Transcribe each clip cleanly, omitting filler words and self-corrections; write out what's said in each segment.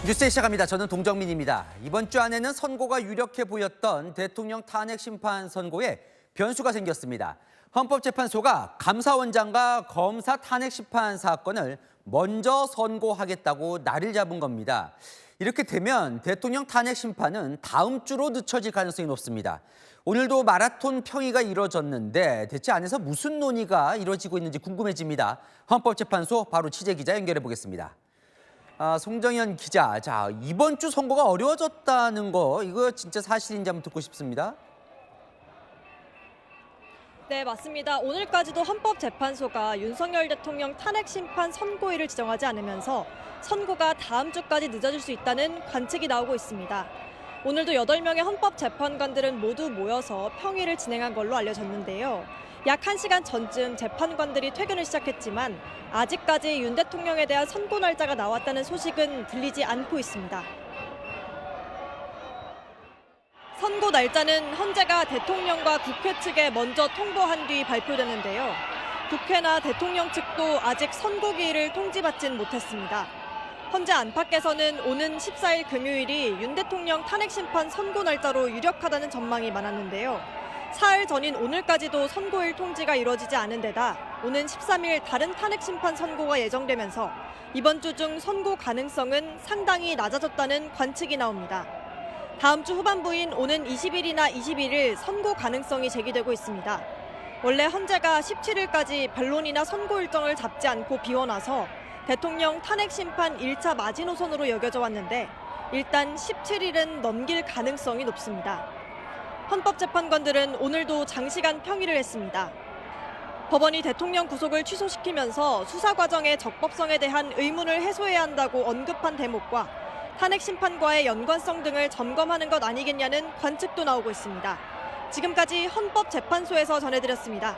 뉴스에 시작합니다. 저는 동정민입니다. 이번 주 안에는 선고가 유력해 보였던 대통령 탄핵 심판 선고에 변수가 생겼습니다. 헌법재판소가 감사원장과 검사 탄핵 심판 사건을 먼저 선고하겠다고 날을 잡은 겁니다. 이렇게 되면 대통령 탄핵 심판은 다음 주로 늦춰질 가능성이 높습니다. 오늘도 마라톤 평의가 이뤄졌는데 대체 안에서 무슨 논의가 이루어지고 있는지 궁금해집니다. 헌법재판소 바로 취재기자 연결해 보겠습니다. 송정현 기자, 이번 주 선고가 어려워졌다는 거 이거 진짜 사실인지 한번 듣고 싶습니다. 네, 맞습니다. 오늘까지도 헌법재판소가 윤석열 대통령 탄핵 심판 선고일을 지정하지 않으면서 선고가 다음 주까지 늦어질 수 있다는 관측이 나오고 있습니다. 오늘도 8명의 헌법재판관들은 모두 모여서 평의를 진행한 걸로 알려졌는데요. 약 1시간 전쯤 재판관들이 퇴근을 시작했지만 아직까지 윤 대통령에 대한 선고 날짜가 나왔다는 소식은 들리지 않고 있습니다. 선고 날짜는 헌재가 대통령과 국회 측에 먼저 통보한 뒤 발표되는데요. 국회나 대통령 측도 아직 선고기일을 통지받진 못했습니다. 헌재 안팎에서는 오는 14일 금요일이 윤 대통령 탄핵 심판 선고 날짜로 유력하다는 전망이 많았는데요. 사흘 전인 오늘까지도 선고일 통지가 이루어지지 않은 데다 오는 13일 다른 탄핵 심판 선고가 예정되면서 이번 주 중 선고 가능성은 상당히 낮아졌다는 관측이 나옵니다. 다음 주 후반부인 오는 20일이나 21일 선고 가능성이 제기되고 있습니다. 원래 헌재가 17일까지 변론이나 선고 일정을 잡지 않고 비워놔서 대통령 탄핵 심판 1차 마지노선으로 여겨져 왔는데 일단 17일은 넘길 가능성이 높습니다. 헌법재판관들은 오늘도 장시간 평의를 했습니다. 법원이 대통령 구속을 취소시키면서 수사 과정의 적법성에 대한 의문을 해소해야 한다고 언급한 대목과 탄핵 심판과의 연관성 등을 점검하는 것 아니겠냐는 관측도 나오고 있습니다. 지금까지 헌법재판소에서 전해드렸습니다.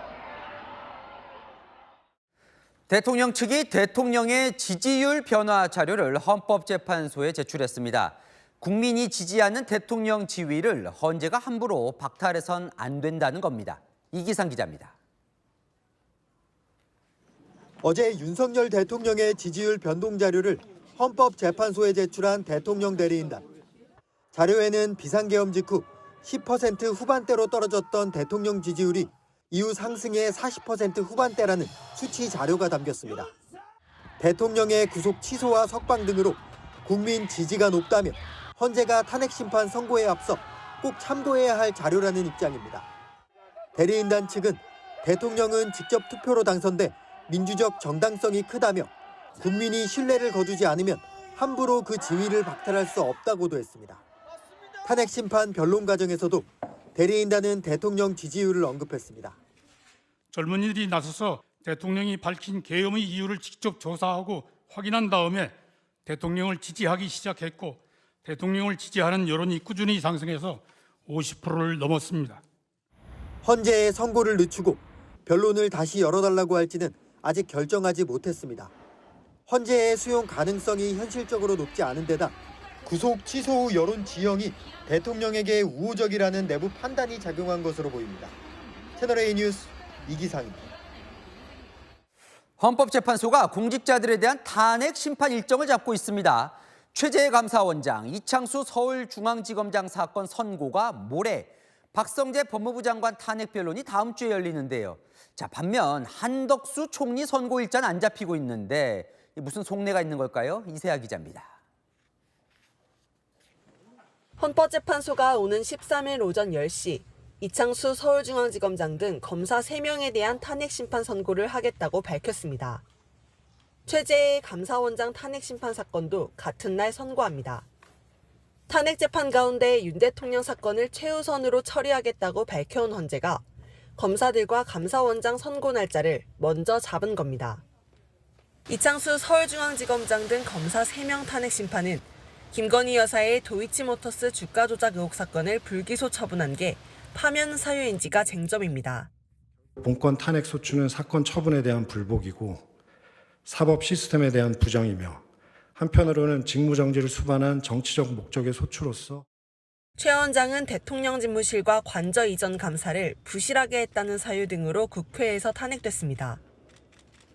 대통령 측이 대통령의 지지율 변화 자료를 헌법재판소에 제출했습니다. 국민이 지지하는 대통령 지위를 헌재가 함부로 박탈해선 안 된다는 겁니다. 이기상 기자입니다. 어제 윤석열 대통령의 지지율 변동 자료를 헌법재판소에 제출한 대통령 대리인단. 자료에는 비상계엄 직후 10% 후반대로 떨어졌던 대통령 지지율이 이후 상승해 40% 후반대라는 수치 자료가 담겼습니다. 대통령의 구속 취소와 석방 등으로 국민 지지가 높다면 헌재가 탄핵 심판 선고에 앞서 꼭 참고해야 할 자료라는 입장입니다. 대리인단 측은 대통령은 직접 투표로 당선돼 민주적 정당성이 크다며 국민이 신뢰를 거두지 않으면 함부로 그 지위를 박탈할 수 없다고도 했습니다. 탄핵 심판 변론 과정에서도 대리인단은 대통령 지지율을 언급했습니다. 젊은이들이 나서서 대통령이 밝힌 계엄의 이유를 직접 조사하고 확인한 다음에 대통령을 지지하기 시작했고 대통령을 지지하는 여론이 꾸준히 상승해서 50%를 넘었습니다. 헌재의 선고를 늦추고 변론을 다시 열어달라고 할지는 아직 결정하지 못했습니다. 헌재의 수용 가능성이 현실적으로 높지 않은 데다 구속 취소 후 여론 지형이 대통령에게 우호적이라는 내부 판단이 작용한 것으로 보입니다. 채널A 뉴스 이기상입니다. 헌법재판소가 공직자들에 대한 탄핵 심판 일정을 잡고 있습니다. 최재해 감사원장, 이창수 서울중앙지검장 사건 선고가 모레, 박성재 법무부 장관 탄핵 변론이 다음 주에 열리는데요. 반면 한덕수 총리 선고 일자는 안 잡히고 있는데 무슨 속내가 있는 걸까요? 이세아 기자입니다. 헌법재판소가 오는 13일 오전 10시 이창수 서울중앙지검장 등 검사 3명에 대한 탄핵 심판 선고를 하겠다고 밝혔습니다. 최재해 감사원장 탄핵 심판 사건도 같은 날 선고합니다. 탄핵 재판 가운데 윤 대통령 사건을 최우선으로 처리하겠다고 밝혀온 헌재가 검사들과 감사원장 선고 날짜를 먼저 잡은 겁니다. 이창수 서울중앙지검장 등 검사 3명 탄핵 심판은 김건희 여사의 도이치모터스 주가 조작 의혹 사건을 불기소 처분한 게 파면 사유인지가 쟁점입니다. 본건 탄핵 소추는 사건 처분에 대한 불복이고 사법 시스템에 대한 부정이며 한편으로는 직무정지를 수반한 정치적 목적의 소추로서 최 원장은 대통령 집무실과 관저 이전 감사를 부실하게 했다는 사유 등으로 국회에서 탄핵됐습니다.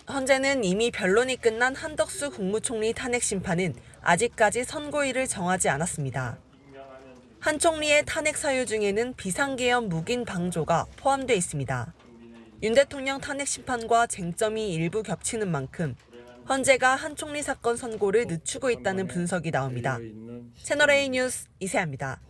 헌재는 이미 변론이 끝난 한덕수 국무총리 탄핵 심판은 아직까지 선고일을 정하지 않았습니다. 한 총리의 탄핵 사유 중에는 비상계엄 묵인 방조가 포함돼 있습니다. 윤 대통령 탄핵 심판과 쟁점이 일부 겹치는 만큼 헌재가 한 총리 사건 선고를 늦추고 있다는 분석이 나옵니다. 채널A 뉴스 이세아입니다.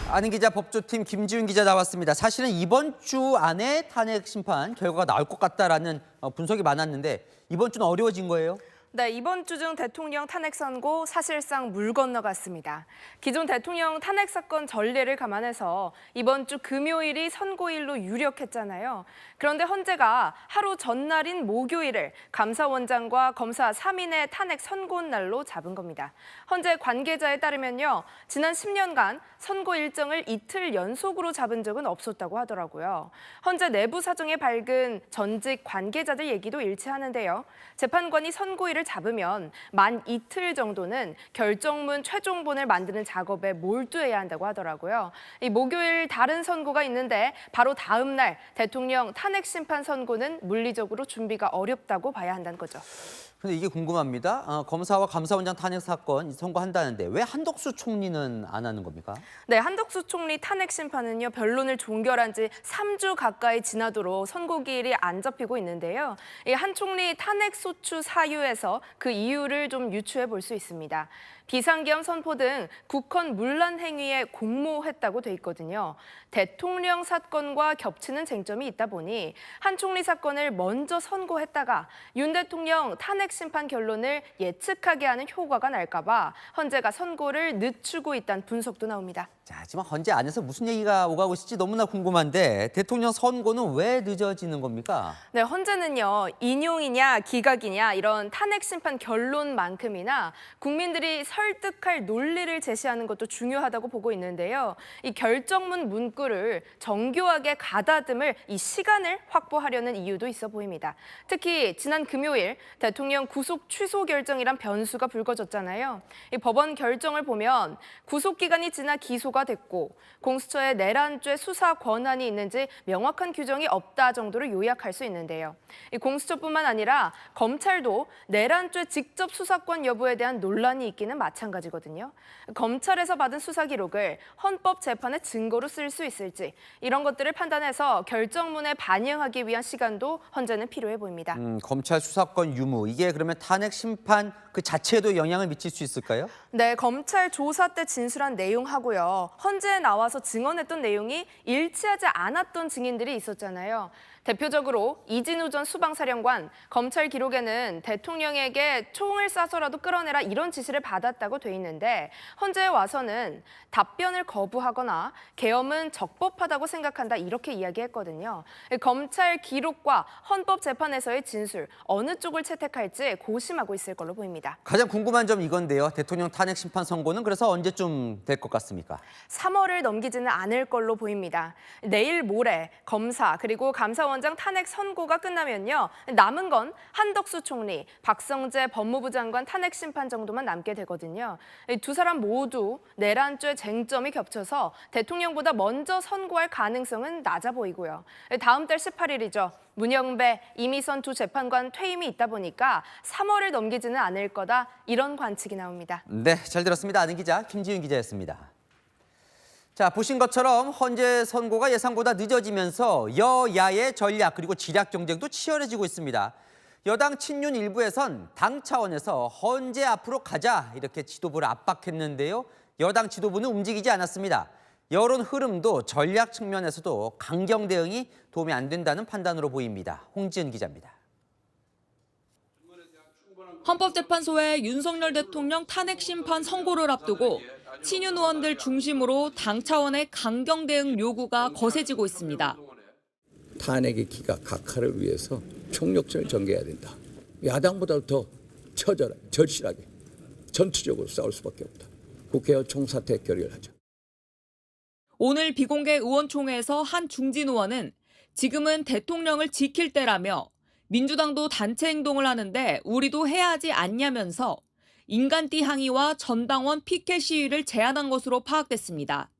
아는 기자 법조팀 김지훈 기자 나왔습니다. 사실은 이번 주 안에 탄핵 심판 결과가 나올 것 같다라는 분석이 많았는데 이번 주는 어려워진 거예요? 네, 이번 주 중 대통령 탄핵 선고 사실상 물 건너갔습니다. 기존 대통령 탄핵 사건 전례를 감안해서 이번 주 금요일이 선고일로 유력했잖아요. 그런데 헌재가 하루 전날인 목요일을 감사원장과 검사 3인의 탄핵 선고 날로 잡은 겁니다. 헌재 관계자에 따르면요, 지난 10년간 선고 일정을 이틀 연속으로 잡은 적은 없었다고 하더라고요. 헌재 내부 사정에 밝은 전직 관계자들 얘기도 일치하는데요. 재판관이 선고일을 잡으면 만 이틀 정도는 결정문 최종본을 만드는 작업에 몰두해야 한다고 하더라고요. 이 목요일 다른 선고가 있는데 바로 다음 날 대통령 탄핵 심판 선고는 물리적으로 준비가 어렵다고 봐야 한다는 거죠. 근데 이게 궁금합니다. 검사와 감사원장 탄핵 사건 선고한다는데 왜 한덕수 총리는 안 하는 겁니까? 네, 한덕수 총리 탄핵 심판은요, 변론을 종결한 지 3주 가까이 지나도록 선고기일이 안 잡히고 있는데요. 이 한 총리 탄핵 소추 사유에서 그 이유를 좀 유추해 볼 수 있습니다. 비상계엄 선포 등 국헌 문란 행위에 공모했다고 돼 있거든요. 대통령 사건과 겹치는 쟁점이 있다 보니 한 총리 사건을 먼저 선고했다가 윤 대통령 탄핵 심판 결론을 예측하게 하는 효과가 날까 봐 헌재가 선고를 늦추고 있다는 분석도 나옵니다. 자, 지금 헌재 안에서 무슨 얘기가 오가고 있을지 너무나 궁금한데 대통령 선고는 왜 늦어지는 겁니까? 네, 헌재는요, 인용이냐 기각이냐 이런 탄핵 심판 결론만큼이나 국민들이 설득할 논리를 제시하는 것도 중요하다고 보고 있는데요. 이 결정문 문구를 정교하게 가다듬을 이 시간을 확보하려는 이유도 있어 보입니다. 특히 지난 금요일 대통령 구속 취소 결정이란 변수가 불거졌잖아요. 이 법원 결정을 보면 구속 기간이 지나 기소가 됐고 공수처에 내란죄 수사 권한이 있는지 명확한 규정이 없다 정도로 요약할 수 있는데요. 이 공수처뿐만 아니라 검찰도 내란죄 직접 수사권 여부에 대한 논란이 있기는 마찬가지거든요. 검찰에서 받은 수사 기록을 헌법재판의 증거로 쓸 수 있을지 이런 것들을 판단해서 결정문에 반영하기 위한 시간도 헌재는 필요해 보입니다. 검찰 수사권 유무, 이게 그러면 탄핵 심판 그 자체에도 영향을 미칠 수 있을까요? 네, 검찰 조사 때 진술한 내용하고요. 헌재에 나와서 증언했던 내용이 일치하지 않았던 증인들이 있었잖아요. 대표적으로 이진우 전 수방사령관, 검찰 기록에는 대통령에게 총을 쏴서라도 끌어내라 이런 지시를 받았다고 돼 있는데 헌재에 와서는 답변을 거부하거나 계엄은 적법하다고 생각한다 이렇게 이야기했거든요. 검찰 기록과 헌법재판에서의 진술, 어느 쪽을 채택할지 고심하고 있을 걸로 보입니다. 가장 궁금한 점 이건데요. 대통령 탄핵 심판 선고는 그래서 언제쯤 될 것 같습니까? 3월을 넘기지는 않을 걸로 보입니다. 내일 모레 검사 그리고 감사원장 탄핵 선고가 끝나면요. 남은 건 한덕수 총리, 박성재 법무부 장관 탄핵 심판 정도만 남게 되거든요. 두 사람 모두 내란죄 쟁점이 겹쳐서 대통령보다 먼저 선고할 가능성은 낮아 보이고요. 다음 달 18일이죠. 문영배, 이미선 두 재판관 퇴임이 있다 보니까 3월을 넘기지는 않을 거다 이런 관측이 나옵니다. 네, 잘 들었습니다. 아는 기자 김지훈 기자였습니다. 자, 보신 것처럼 헌재 선고가 예상보다 늦어지면서 여야의 전략 그리고 지략 경쟁도 치열해지고 있습니다. 여당 친윤 일부에선 당 차원에서 헌재 앞으로 가자 이렇게 지도부를 압박했는데요. 여당 지도부는 움직이지 않았습니다. 여론 흐름도 전략 측면에서도 강경 대응이 도움이 안 된다는 판단으로 보입니다. 홍지은 기자입니다. 헌법재판소의 윤석열 대통령 탄핵 심판 선고를 앞두고 친윤 의원들 중심으로 당 차원의 강경 대응 요구가 거세지고 있습니다. 탄핵의 기각 각하를 위해서 총력전을 전개해야 된다. 야당보다 더 절실하게 전투적으로 싸울 수밖에 없다. 국회와 총사퇴 결의하자. 오늘 비공개 의원총회에서 한 중진 의원은 지금은 대통령을 지킬 때라며 민주당도 단체 행동을 하는데 우리도 해야 하지 않냐면서 인간띠 항의와 전당원 피켓 시위를 제안한 것으로 파악됐습니다.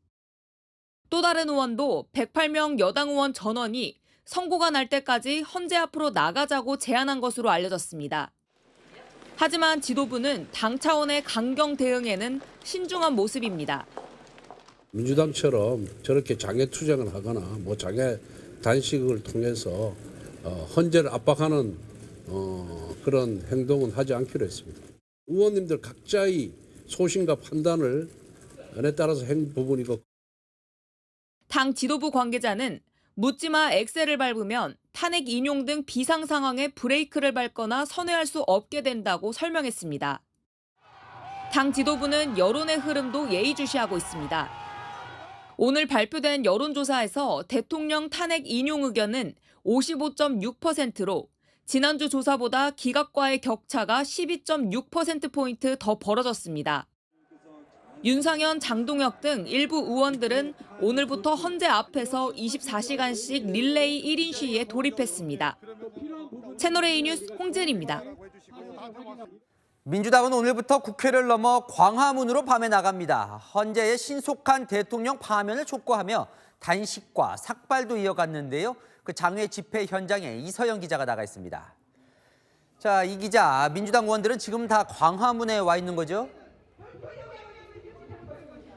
또 다른 의원도 108명 여당 의원 전원이 선고가 날 때까지 헌재 앞으로 나가자고 제안한 것으로 알려졌습니다. 하지만 지도부는 당 차원의 강경 대응에는 신중한 모습입니다. 민주당처럼 저렇게 장애 투쟁을 하거나 장애 단식을 통해서 헌재를 압박하는 그런 행동은 하지 않기로 했습니다. 의원님들 각자의 소신과 판단을 에 따라서 한 부분이고. 당 지도부 관계자는 묻지마 엑셀을 밟으면 탄핵 인용 등 비상 상황에 브레이크를 밟거나 선회할 수 없게 된다고 설명했습니다. 당 지도부는 여론의 흐름도 예의주시하고 있습니다. 오늘 발표된 여론조사에서 대통령 탄핵 인용 의견은 55.6%로 지난주 조사보다 기각과의 격차가 12.6%포인트 더 벌어졌습니다. 윤상현, 장동혁 등 일부 의원들은 오늘부터 헌재 앞에서 24시간씩 릴레이 1인 시위에 돌입했습니다. 채널A 뉴스 홍진입니다. 민주당은 오늘부터 국회를 넘어 광화문으로 밤에 나갑니다. 헌재의 신속한 대통령 파면을 촉구하며 단식과 삭발도 이어갔는데요. 그 장외 집회 현장에 이서영 기자가 나가 있습니다. 자, 이 기자, 민주당 의원들은 지금 다 광화문에 와 있는 거죠?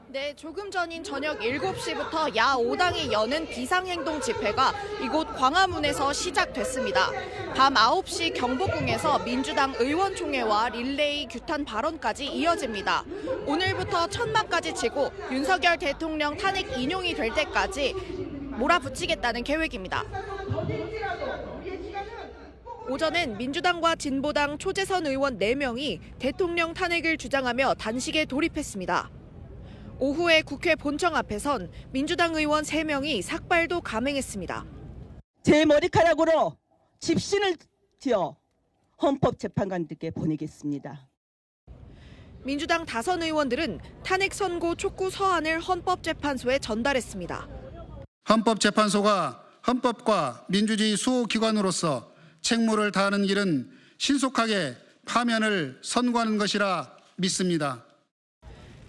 네, 조금 전인 저녁 7시부터 야 5당이 여는 비상행동 집회가 이곳 광화문에서 시작됐습니다. 밤 9시 경복궁에서 민주당 의원총회와 릴레이 규탄 발언까지 이어집니다. 오늘부터 천막까지 치고 윤석열 대통령 탄핵 인용이 될 때까지 몰아붙이겠다는 계획입니다. 오전엔 민주당과 진보당 초재선 의원 4명이 대통령 탄핵을 주장하며 단식에 돌입했습니다. 오후에 국회 본청 앞에선 민주당 의원 3명이 삭발도 감행했습니다. 제 머리카락으로 집신을 지어 헌법재판관들께 보내겠습니다. 민주당 다선 의원들은 탄핵 선고 촉구 서한을 헌법재판소에 전달했습니다. 헌법재판소가 헌법과 민주주의 수호기관으로서 책무를 다하는 길은 신속하게 파면을 선고하는 것이라 믿습니다.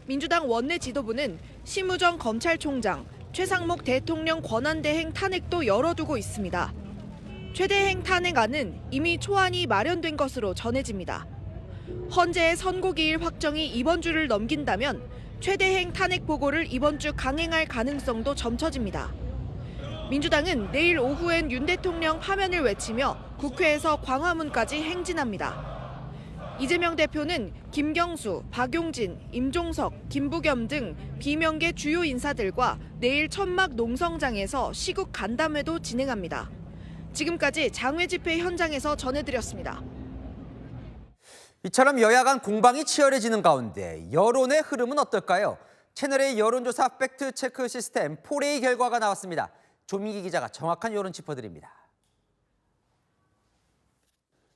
민주당 원내 지도부는 심우정 검찰총장, 최상목 대통령 권한대행 탄핵도 열어두고 있습니다. 최대행 탄핵안은 이미 초안이 마련된 것으로 전해집니다. 헌재의 선고기일 확정이 이번 주를 넘긴다면 최대행 탄핵 보고를 이번 주 강행할 가능성도 점쳐집니다. 민주당은 내일 오후엔 윤 대통령 파면을 외치며 국회에서 광화문까지 행진합니다. 이재명 대표는 김경수, 박용진, 임종석, 김부겸 등 비명계 주요 인사들과 내일 천막 농성장에서 시국 간담회도 진행합니다. 지금까지 장외 집회 현장에서 전해드렸습니다. 이처럼 여야 간 공방이 치열해지는 가운데 여론의 흐름은 어떨까요? 채널A 여론조사 팩트체크 시스템 폴A 결과가 나왔습니다. 조민기 기자가 정확한 여론 짚어드립니다.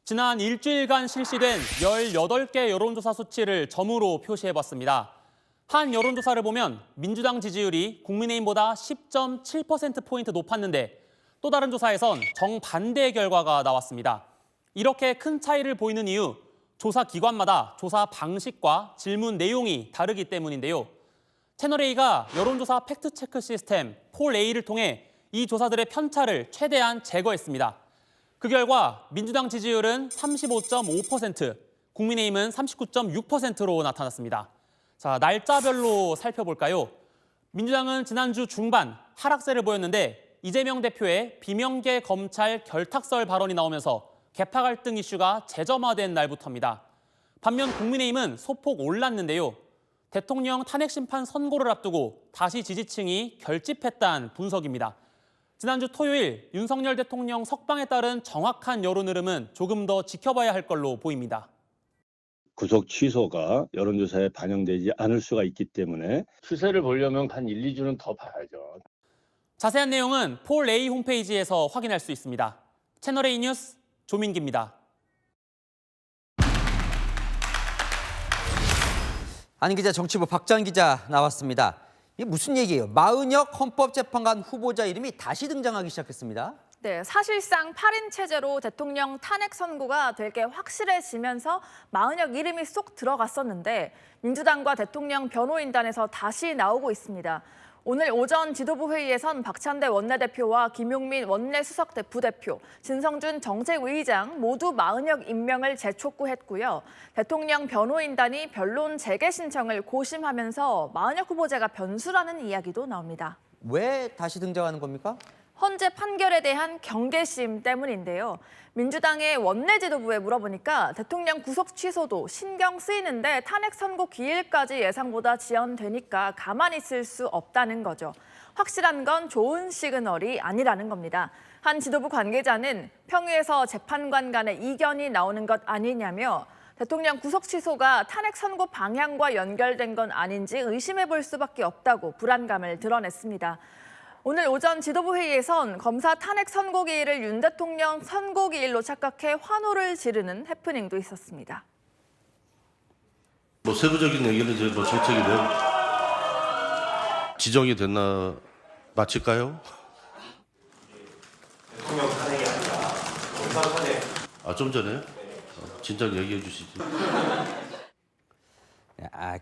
지난 일주일간 실시된 18개 여론조사 수치를 점으로 표시해봤습니다. 한 여론조사를 보면 민주당 지지율이 국민의힘보다 10.7%포인트 높았는데 또 다른 조사에선 정반대의 결과가 나왔습니다. 이렇게 큰 차이를 보이는 이유, 조사 기관마다 조사 방식과 질문 내용이 다르기 때문인데요. 채널A가 여론조사 팩트체크 시스템 폴A를 통해 이 조사들의 편차를 최대한 제거했습니다. 그 결과 민주당 지지율은 35.5%, 국민의힘은 39.6%로 나타났습니다. 자, 날짜별로 살펴볼까요? 민주당은 지난주 중반 하락세를 보였는데 이재명 대표의 비명계 검찰 결탁설 발언이 나오면서 개파 갈등 이슈가 재점화된 날부터입니다. 반면 국민의힘은 소폭 올랐는데요. 대통령 탄핵 심판 선고를 앞두고 다시 지지층이 결집했다는 분석입니다. 지난주 토요일 윤석열 대통령 석방에 따른 정확한 여론 흐름은 조금 더 지켜봐야 할 걸로 보입니다. 구속 취소가 여론조사에 반영되지 않을 수가 있기 때문에 추세를 보려면 한 1, 2주는 더 봐야죠. 자세한 내용은 폴A 홈페이지에서 확인할 수 있습니다. 채널A 뉴스 조민기입니다. 안 기자, 정치부 박장 기자 나왔습니다. 이게 무슨 얘기예요? 마은혁 헌법재판관 후보자 이름이 다시 등장하기 시작했습니다. 네, 사실상 8인 체제로 대통령 탄핵 선고가 될 게 확실해지면서 마은혁 이름이 쏙 들어갔었는데 민주당과 대통령 변호인단에서 다시 나오고 있습니다. 오늘 오전 지도부 회의에선 박찬대 원내대표와 김용민 원내수석 부대표, 진성준 정책위의장 모두 마은혁 임명을 재촉구했고요. 대통령 변호인단이 변론 재개 신청을 고심하면서 마은혁 후보자가 변수라는 이야기도 나옵니다. 왜 다시 등장하는 겁니까? 헌재 판결에 대한 경계심 때문인데요. 민주당의 원내 지도부에 물어보니까 대통령 구속 취소도 신경 쓰이는데 탄핵 선고 기일까지 예상보다 지연되니까 가만히 있을 수 없다는 거죠. 확실한 건 좋은 시그널이 아니라는 겁니다. 한 지도부 관계자는 평의에서 재판관 간의 이견이 나오는 것 아니냐며 대통령 구속 취소가 탄핵 선고 방향과 연결된 건 아닌지 의심해 볼 수밖에 없다고 불안감을 드러냈습니다. 오늘 오전 지도부 회의에선 검사 탄핵 선고기일을 윤 대통령 선고기일로 착각해 환호를 지르는 해프닝도 있었습니다. 세부적인 얘기는 이제 정책이 지정이 됐나 마칠까요? 대통령 탄핵이 아니라 검사 탄핵. 좀 전에 진작 얘기해 주시죠.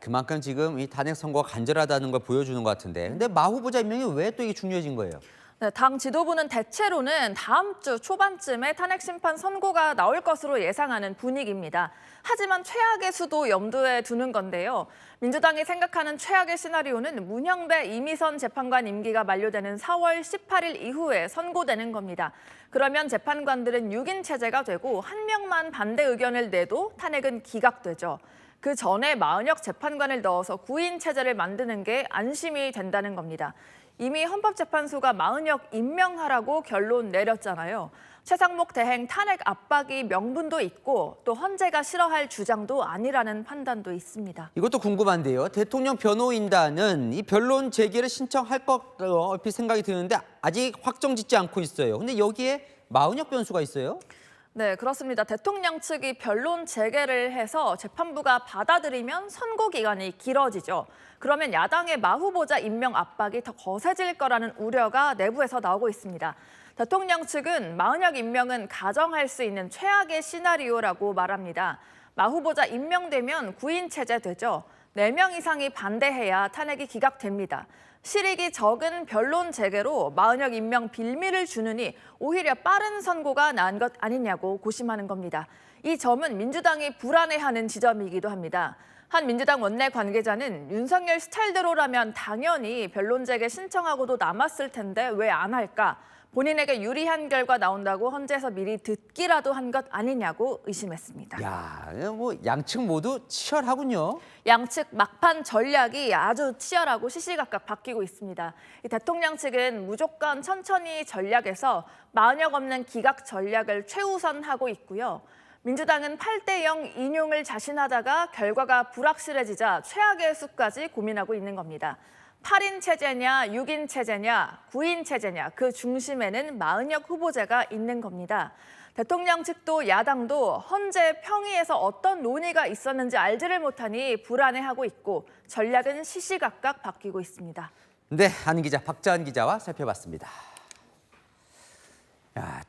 그만큼 지금 이 탄핵 선고가 간절하다는 걸 보여주는 것 같은데, 근데 마 후보자 임명이 왜 또 이게 중요해진 거예요? 네, 당 지도부는 대체로는 다음 주 초반쯤에 탄핵 심판 선고가 나올 것으로 예상하는 분위기입니다. 하지만 최악의 수도 염두에 두는 건데요. 민주당이 생각하는 최악의 시나리오는 문형배 이미선 재판관 임기가 만료되는 4월 18일 이후에 선고되는 겁니다. 그러면 재판관들은 6인 체제가 되고 한 명만 반대 의견을 내도 탄핵은 기각되죠. 그 전에 마은혁 재판관을 넣어서 9인 체제를 만드는 게 안심이 된다는 겁니다. 이미 헌법재판소가 마은혁 임명하라고 결론 내렸잖아요. 최상목 대행 탄핵 압박이 명분도 있고 또 헌재가 싫어할 주장도 아니라는 판단도 있습니다. 이것도 궁금한데요. 대통령 변호인단은 이 변론 제기를 신청할 것 얼핏 생각이 드는데 아직 확정짓지 않고 있어요. 근데 여기에 마은혁 변수가 있어요? 네, 그렇습니다. 대통령 측이 변론 재개를 해서 재판부가 받아들이면 선고 기간이 길어지죠. 그러면 야당의 마 후보자 임명 압박이 더 거세질 거라는 우려가 내부에서 나오고 있습니다. 대통령 측은 마은혁 임명은 가정할 수 있는 최악의 시나리오라고 말합니다. 마 후보자 임명되면 9인 체제 되죠. 4명 이상이 반대해야 탄핵이 기각됩니다. 실익이 적은 변론 재개로 마은혁 임명 빌미를 주느니 오히려 빠른 선고가 나은 것 아니냐고 고심하는 겁니다. 이 점은 민주당이 불안해하는 지점이기도 합니다. 한 민주당 원내 관계자는 윤석열 스타일대로라면 당연히 변론 재개 신청하고도 남았을 텐데 왜 안 할까? 본인에게 유리한 결과 나온다고 헌재에서 미리 듣기라도 한 것 아니냐고 의심했습니다. 양측 모두 치열하군요. 양측 막판 전략이 아주 치열하고 시시각각 바뀌고 있습니다. 이 대통령 측은 무조건 천천히 전략에서 마은혁 없는 기각 전략을 최우선하고 있고요. 민주당은 8대0 인용을 자신하다가 결과가 불확실해지자 최악의 수까지 고민하고 있는 겁니다. 8인 체제냐, 6인 체제냐, 9인 체제냐 그 중심에는 마은혁 후보자가 있는 겁니다. 대통령 측도 야당도 헌재 평의에서 어떤 논의가 있었는지 알지를 못하니 불안해하고 있고 전략은 시시각각 바뀌고 있습니다. 네, 한 기자, 박자한 기자와 살펴봤습니다.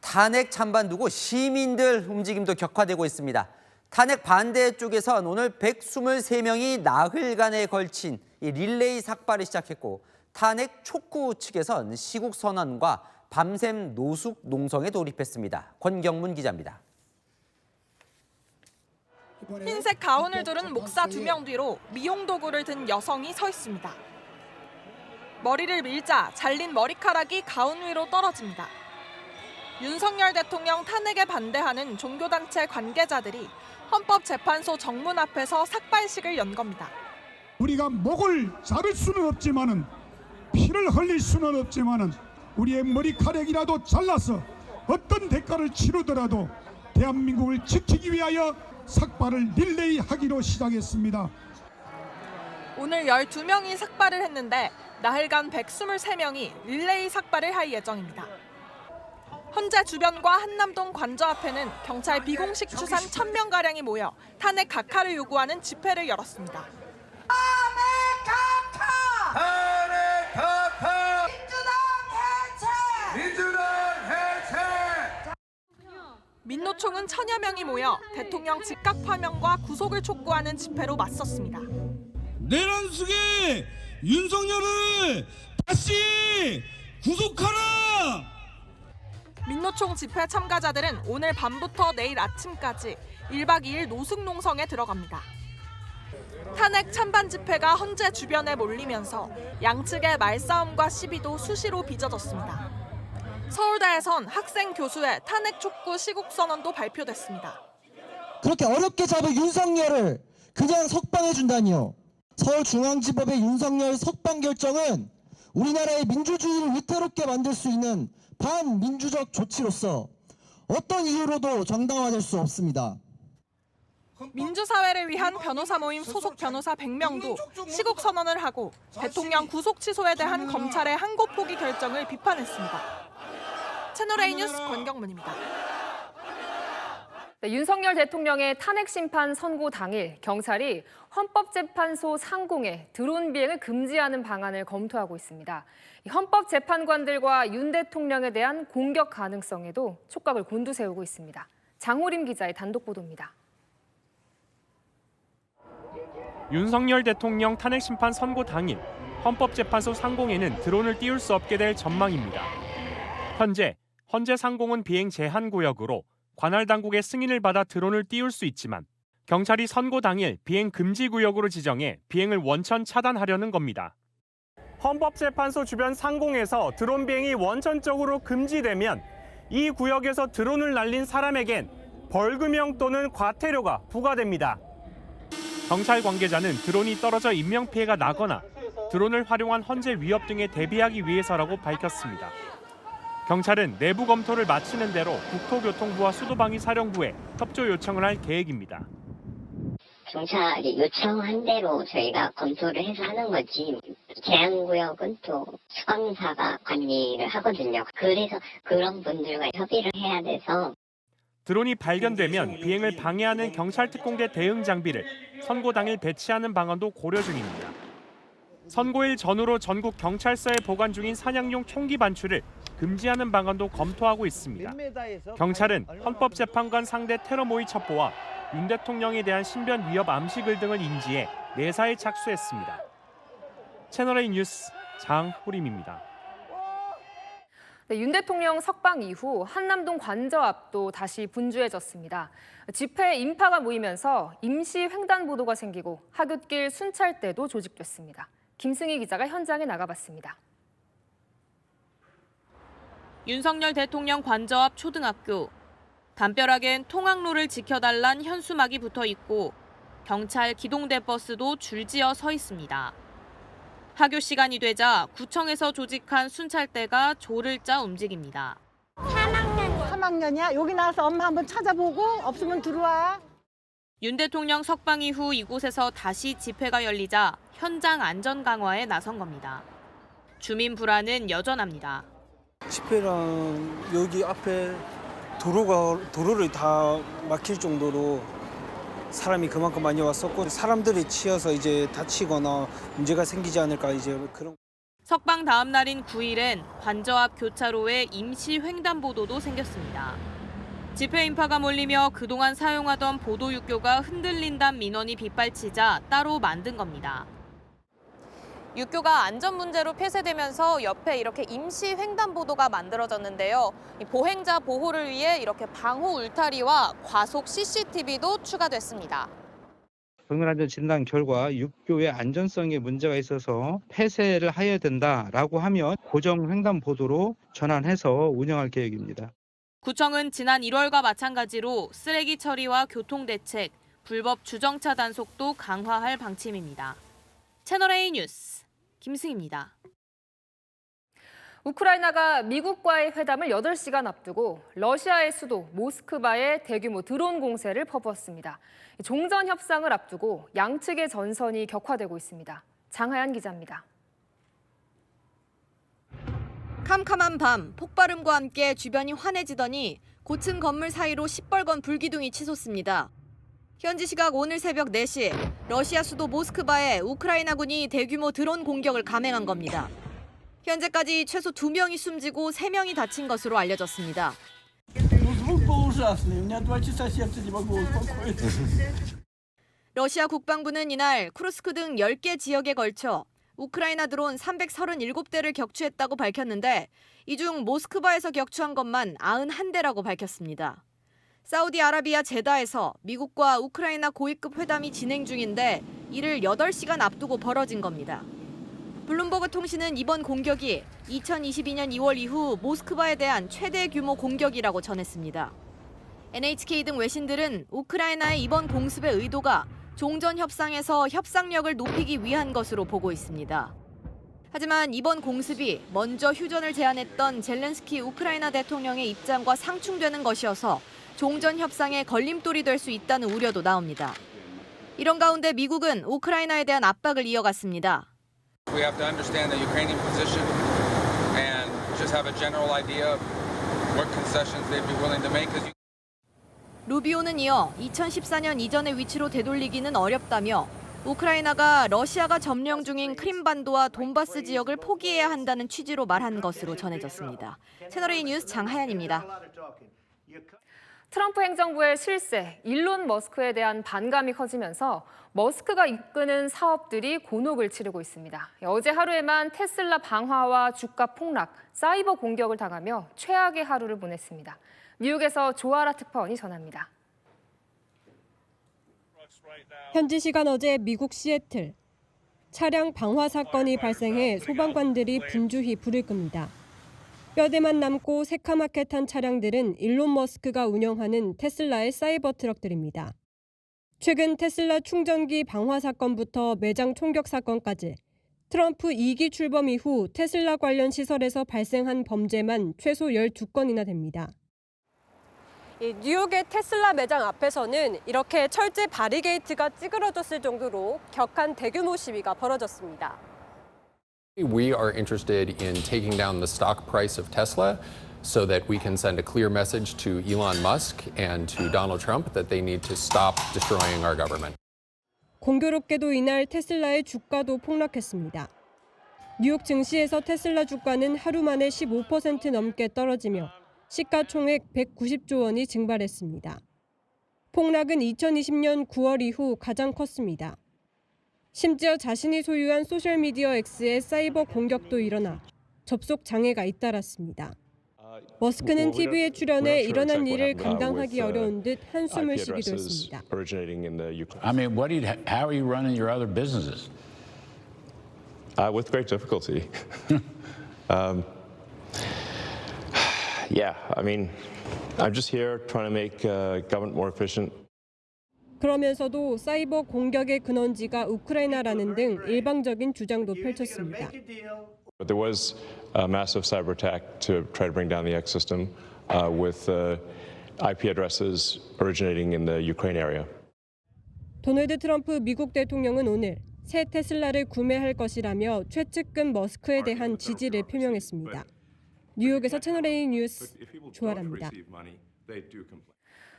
탄핵 찬반 두고 시민들 움직임도 격화되고 있습니다. 탄핵 반대 쪽에선 오늘 123명이 나흘간에 걸친 이 릴레이 삭발을 시작했고 탄핵 촉구 측에선 시국 선언과 밤샘 노숙 농성에 돌입했습니다. 권경문 기자입니다. 흰색 가운을 두른 목사 2명 뒤로 미용 도구를 든 여성이 서 있습니다. 머리를 밀자 잘린 머리카락이 가운 위로 떨어집니다. 윤석열 대통령 탄핵에 반대하는 종교단체 관계자들이 헌법재판소 정문 앞에서 삭발식을 연 겁니다. 우리가 목을 자를 수는 없지만은 피를 흘릴 수는 없지만은 우리의 머리카락이라도 잘라서 어떤 대가를 치르더라도 대한민국을 지키기 위하여 삭발을 릴레이 하기로 시작했습니다. 오늘 12명이 삭발을 했는데 나흘간 123명이 릴레이 삭발을 할 예정입니다. 헌재 주변과 한남동 관저 앞에는 경찰 비공식 추산 1000명가량이 모여 탄핵 각하를 요구하는 집회를 열었습니다. 탄핵 각하! 민주당 해체! 민노총은 1000여 명이 모여 대통령 즉각 파면과 구속을 촉구하는 집회로 맞섰습니다. 내란 속에 윤석열을 다시 구속하라! 민노총 집회 참가자들은 오늘 밤부터 내일 아침까지 1박 2일 노숙농성에 들어갑니다. 탄핵 찬반 집회가 헌재 주변에 몰리면서 양측의 말싸움과 시비도 수시로 빚어졌습니다. 서울대에선 학생 교수의 탄핵 촉구 시국 선언도 발표됐습니다. 그렇게 어렵게 잡은 윤석열을 그냥 석방해준다니요. 서울중앙지법의 윤석열 석방 결정은 우리나라의 민주주의를 위태롭게 만들 수 있는 반민주적 조치로서 어떤 이유로도 정당화될 수 없습니다. 민주사회를 위한 변호사 모임 소속 변호사 100명도 시국 선언을 하고 대통령 구속 취소에 대한 검찰의 항고 포기 결정을 비판했습니다. 채널A 뉴스 권경문입니다. 네, 윤석열 대통령의 탄핵 심판 선고 당일 경찰이 헌법재판소 상공에 드론 비행을 금지하는 방안을 검토하고 있습니다. 헌법재판관들과 윤 대통령에 대한 공격 가능성에도 촉각을 곤두세우고 있습니다. 장호림 기자의 단독 보도입니다. 윤석열 대통령 탄핵 심판 선고 당일 헌법재판소 상공에는 드론을 띄울 수 없게 될 전망입니다. 현재 상공은 비행 제한 구역으로 관할 당국의 승인을 받아 드론을 띄울 수 있지만 경찰이 선고 당일 비행 금지 구역으로 지정해 비행을 원천 차단하려는 겁니다. 헌법재판소 주변 상공에서 드론 비행이 원천적으로 금지되면 이 구역에서 드론을 날린 사람에겐 벌금형 또는 과태료가 부과됩니다. 경찰 관계자는 드론이 떨어져 인명피해가 나거나 드론을 활용한 헌재 위협 등에 대비하기 위해서라고 밝혔습니다. 경찰은 내부 검토를 마치는 대로 국토교통부와 수도방위사령부에 협조 요청을 할 계획입니다. 경찰이 요청한 대로 저희가 검토를 해서 하는 거지 제한구역은 또 수방사가 관리를 하거든요. 그래서 그런 분들과 협의를 해야 돼서 드론이 발견되면 비행을 방해하는 경찰특공대 대응 장비를 선고 당일 배치하는 방안도 고려 중입니다. 선고일 전후로 전국 경찰서에 보관 중인 사냥용 총기 반출을 금지하는 방안도 검토하고 있습니다. 경찰은 헌법재판관 상대 테러 모의 첩보와 윤 대통령에 대한 신변 위협 암시글 등을 인지해 내사에 착수했습니다. 채널A 뉴스 장호림입니다. 네, 윤 대통령 석방 이후 한남동 관저 앞도 다시 분주해졌습니다. 집회에 인파가 모이면서 임시 횡단보도가 생기고 하굣길 순찰대도 조직됐습니다. 김승희 기자가 현장에 나가봤습니다. 윤석열 대통령 관저 앞 초등학교. 담벼락엔 통학로를 지켜달란 현수막이 붙어 있고 경찰 기동대 버스도 줄지어 서 있습니다. 하교 시간이 되자 구청에서 조직한 순찰대가 조를 짜 움직입니다. 3학년이야? 여기 나와서 엄마 한번 찾아보고 없으면 들어와. 윤 대통령 석방 이후 이곳에서 다시 집회가 열리자 현장 안전 강화에 나선 겁니다. 주민 불안은 여전합니다. 집회랑 여기 앞에 도로를 다 막힐 정도로 사람이 그만큼 많이 왔었고 사람들이 치여서 이제 다치거나 문제가 생기지 않을까 이제 그런. 석방 다음 날인 9일엔 관저 앞 교차로에 임시 횡단보도도 생겼습니다. 집회 인파가 몰리며 그동안 사용하던 보도육교가 흔들린다는 민원이 빗발치자 따로 만든 겁니다. 육교가 안전 문제로 폐쇄되면서 옆에 이렇게 임시 횡단보도가 만들어졌는데요. 보행자 보호를 위해 이렇게 방호 울타리와 과속 CCTV도 추가됐습니다. 국민안전 진단 결과 육교의 안전성에 문제가 있어서 폐쇄를 해야 된다라고 하면 고정 횡단보도로 전환해서 운영할 계획입니다. 구청은 지난 1월과 마찬가지로 쓰레기 처리와 교통대책, 불법 주정차 단속도 강화할 방침입니다. 채널A 뉴스 김승희입니다. 우크라이나가 미국과의 회담을 8시간 앞두고 러시아의 수도 모스크바에 대규모 드론 공세를 퍼부었습니다. 종전 협상을 앞두고 양측의 전선이 격화되고 있습니다. 장하연 기자입니다. 캄캄한 밤, 폭발음과 함께 주변이 환해지더니 고층 건물 사이로 시뻘건 불기둥이 치솟습니다. 현지 시각 오늘 새벽 4시, 러시아 수도 모스크바에 우크라이나군이 대규모 드론 공격을 감행한 겁니다. 현재까지 최소 2명이 숨지고 3명이 다친 것으로 알려졌습니다. 러시아 국방부는 이날 쿠르스크 등 10개 지역에 걸쳐 우크라이나 드론 337대를 격추했다고 밝혔는데 이 중 모스크바에서 격추한 것만 91대라고 밝혔습니다. 사우디아라비아 제다에서 미국과 우크라이나 고위급 회담이 진행 중인데 이를 8시간 앞두고 벌어진 겁니다. 블룸버그 통신은 이번 공격이 2022년 2월 이후 모스크바에 대한 최대 규모 공격이라고 전했습니다. NHK 등 외신들은 우크라이나의 이번 공습의 의도가 종전 협상에서 협상력을 높이기 위한 것으로 보고 있습니다. 하지만 이번 공습이 먼저 휴전을 제안했던 젤렌스키 우크라이나 대통령의 입장과 상충되는 것이어서 종전 협상에 걸림돌이 될 수 있다는 우려도 나옵니다. 이런 가운데 미국은 우크라이나에 대한 압박을 이어갔습니다. We have to understand the Ukrainian position and just have a general idea of what concessions they'd be willing to make. 루비오는 이어 2014년 이전의 위치로 되돌리기는 어렵다며 우크라이나가 러시아가 점령 중인 크림반도와 돈바스 지역을 포기해야 한다는 취지로 말한 것으로 전해졌습니다. 채널A 뉴스 장하연입니다. 트럼프 행정부의 실세, 일론 머스크에 대한 반감이 커지면서 머스크가 이끄는 사업들이 곤혹을 치르고 있습니다. 어제 하루에만 테슬라 방화와 주가 폭락, 사이버 공격을 당하며 최악의 하루를 보냈습니다. 뉴욕에서 조아라 특파원이 전합니다. 현지 시간 어제 미국 시애틀. 차량 방화 사건이 발생해 소방관들이 분주히 불을 끕니다. 뼈대만 남고 새카맣게 탄 차량들은 일론 머스크가 운영하는 테슬라의 사이버 트럭들입니다. 최근 테슬라 충전기 방화 사건부터 매장 총격 사건까지 트럼프 2기 출범 이후 테슬라 관련 시설에서 발생한 범죄만 최소 12건이나 됩니다. 뉴욕의 테슬라 매장 앞에서는 이렇게 철제 바리게이트가 찌그러졌을 정도로 격한 대규모 시위가 벌어졌습니다. We are interested in taking down the stock price of Tesla so that we can send a clear message to Elon Musk and to Donald Trump that they need to stop destroying our government. 공교롭게도 이날 테슬라의 주가도 폭락했습니다. 뉴욕 증시에서 테슬라 주가는 하루 만에 15% 넘게 떨어지며 시가총액 190조 원이 증발했습니다. 폭락은 2020년 9월 이후 가장 컸습니다. 심지어 자신이 소유한 소셜미디어 X의 사이버 공격도 일어나 접속 장애가 잇따랐습니다. 머스크는 TV에 출연해 일어난 일을 감당하기 어려운 듯 한숨을 쉬기도 했습니다. I mean, how are you running your other businesses? With great difficulty. Yeah, I mean, I'm just here trying to make government more efficient. 그러면서도 사이버 공격의 근원지가 우크라이나라는 등 일방적인 주장도 펼쳤습니다. But there was a massive cyber attack to try to bring down the X system with IP addresses originating in the Ukraine area. 도널드 트럼프 미국 대통령은 오늘 새 테슬라를 구매할 것이라며 최측근 머스크에 대한 지지를 표명했습니다. 뉴욕에서 채널A 뉴스 조아라입니다.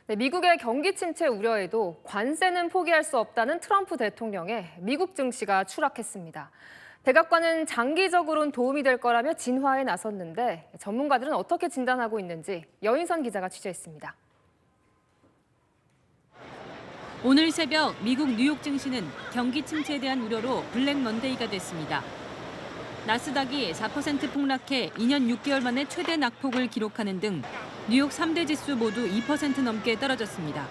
네, 미국의 경기 침체 우려에도 관세는 포기할 수 없다는 트럼프 대통령의 미국 증시가 추락했습니다. 백악관은 장기적으로는 도움이 될 거라며 진화에 나섰는데 전문가들은 어떻게 진단하고 있는지 여인선 기자가 취재했습니다. 오늘 새벽 미국 뉴욕 증시는 경기 침체에 대한 우려로 블랙 먼데이가 됐습니다. 나스닥이 4% 폭락해 2년 6개월 만에 최대 낙폭을 기록하는 등 뉴욕 3대 지수 모두 2% 넘게 떨어졌습니다.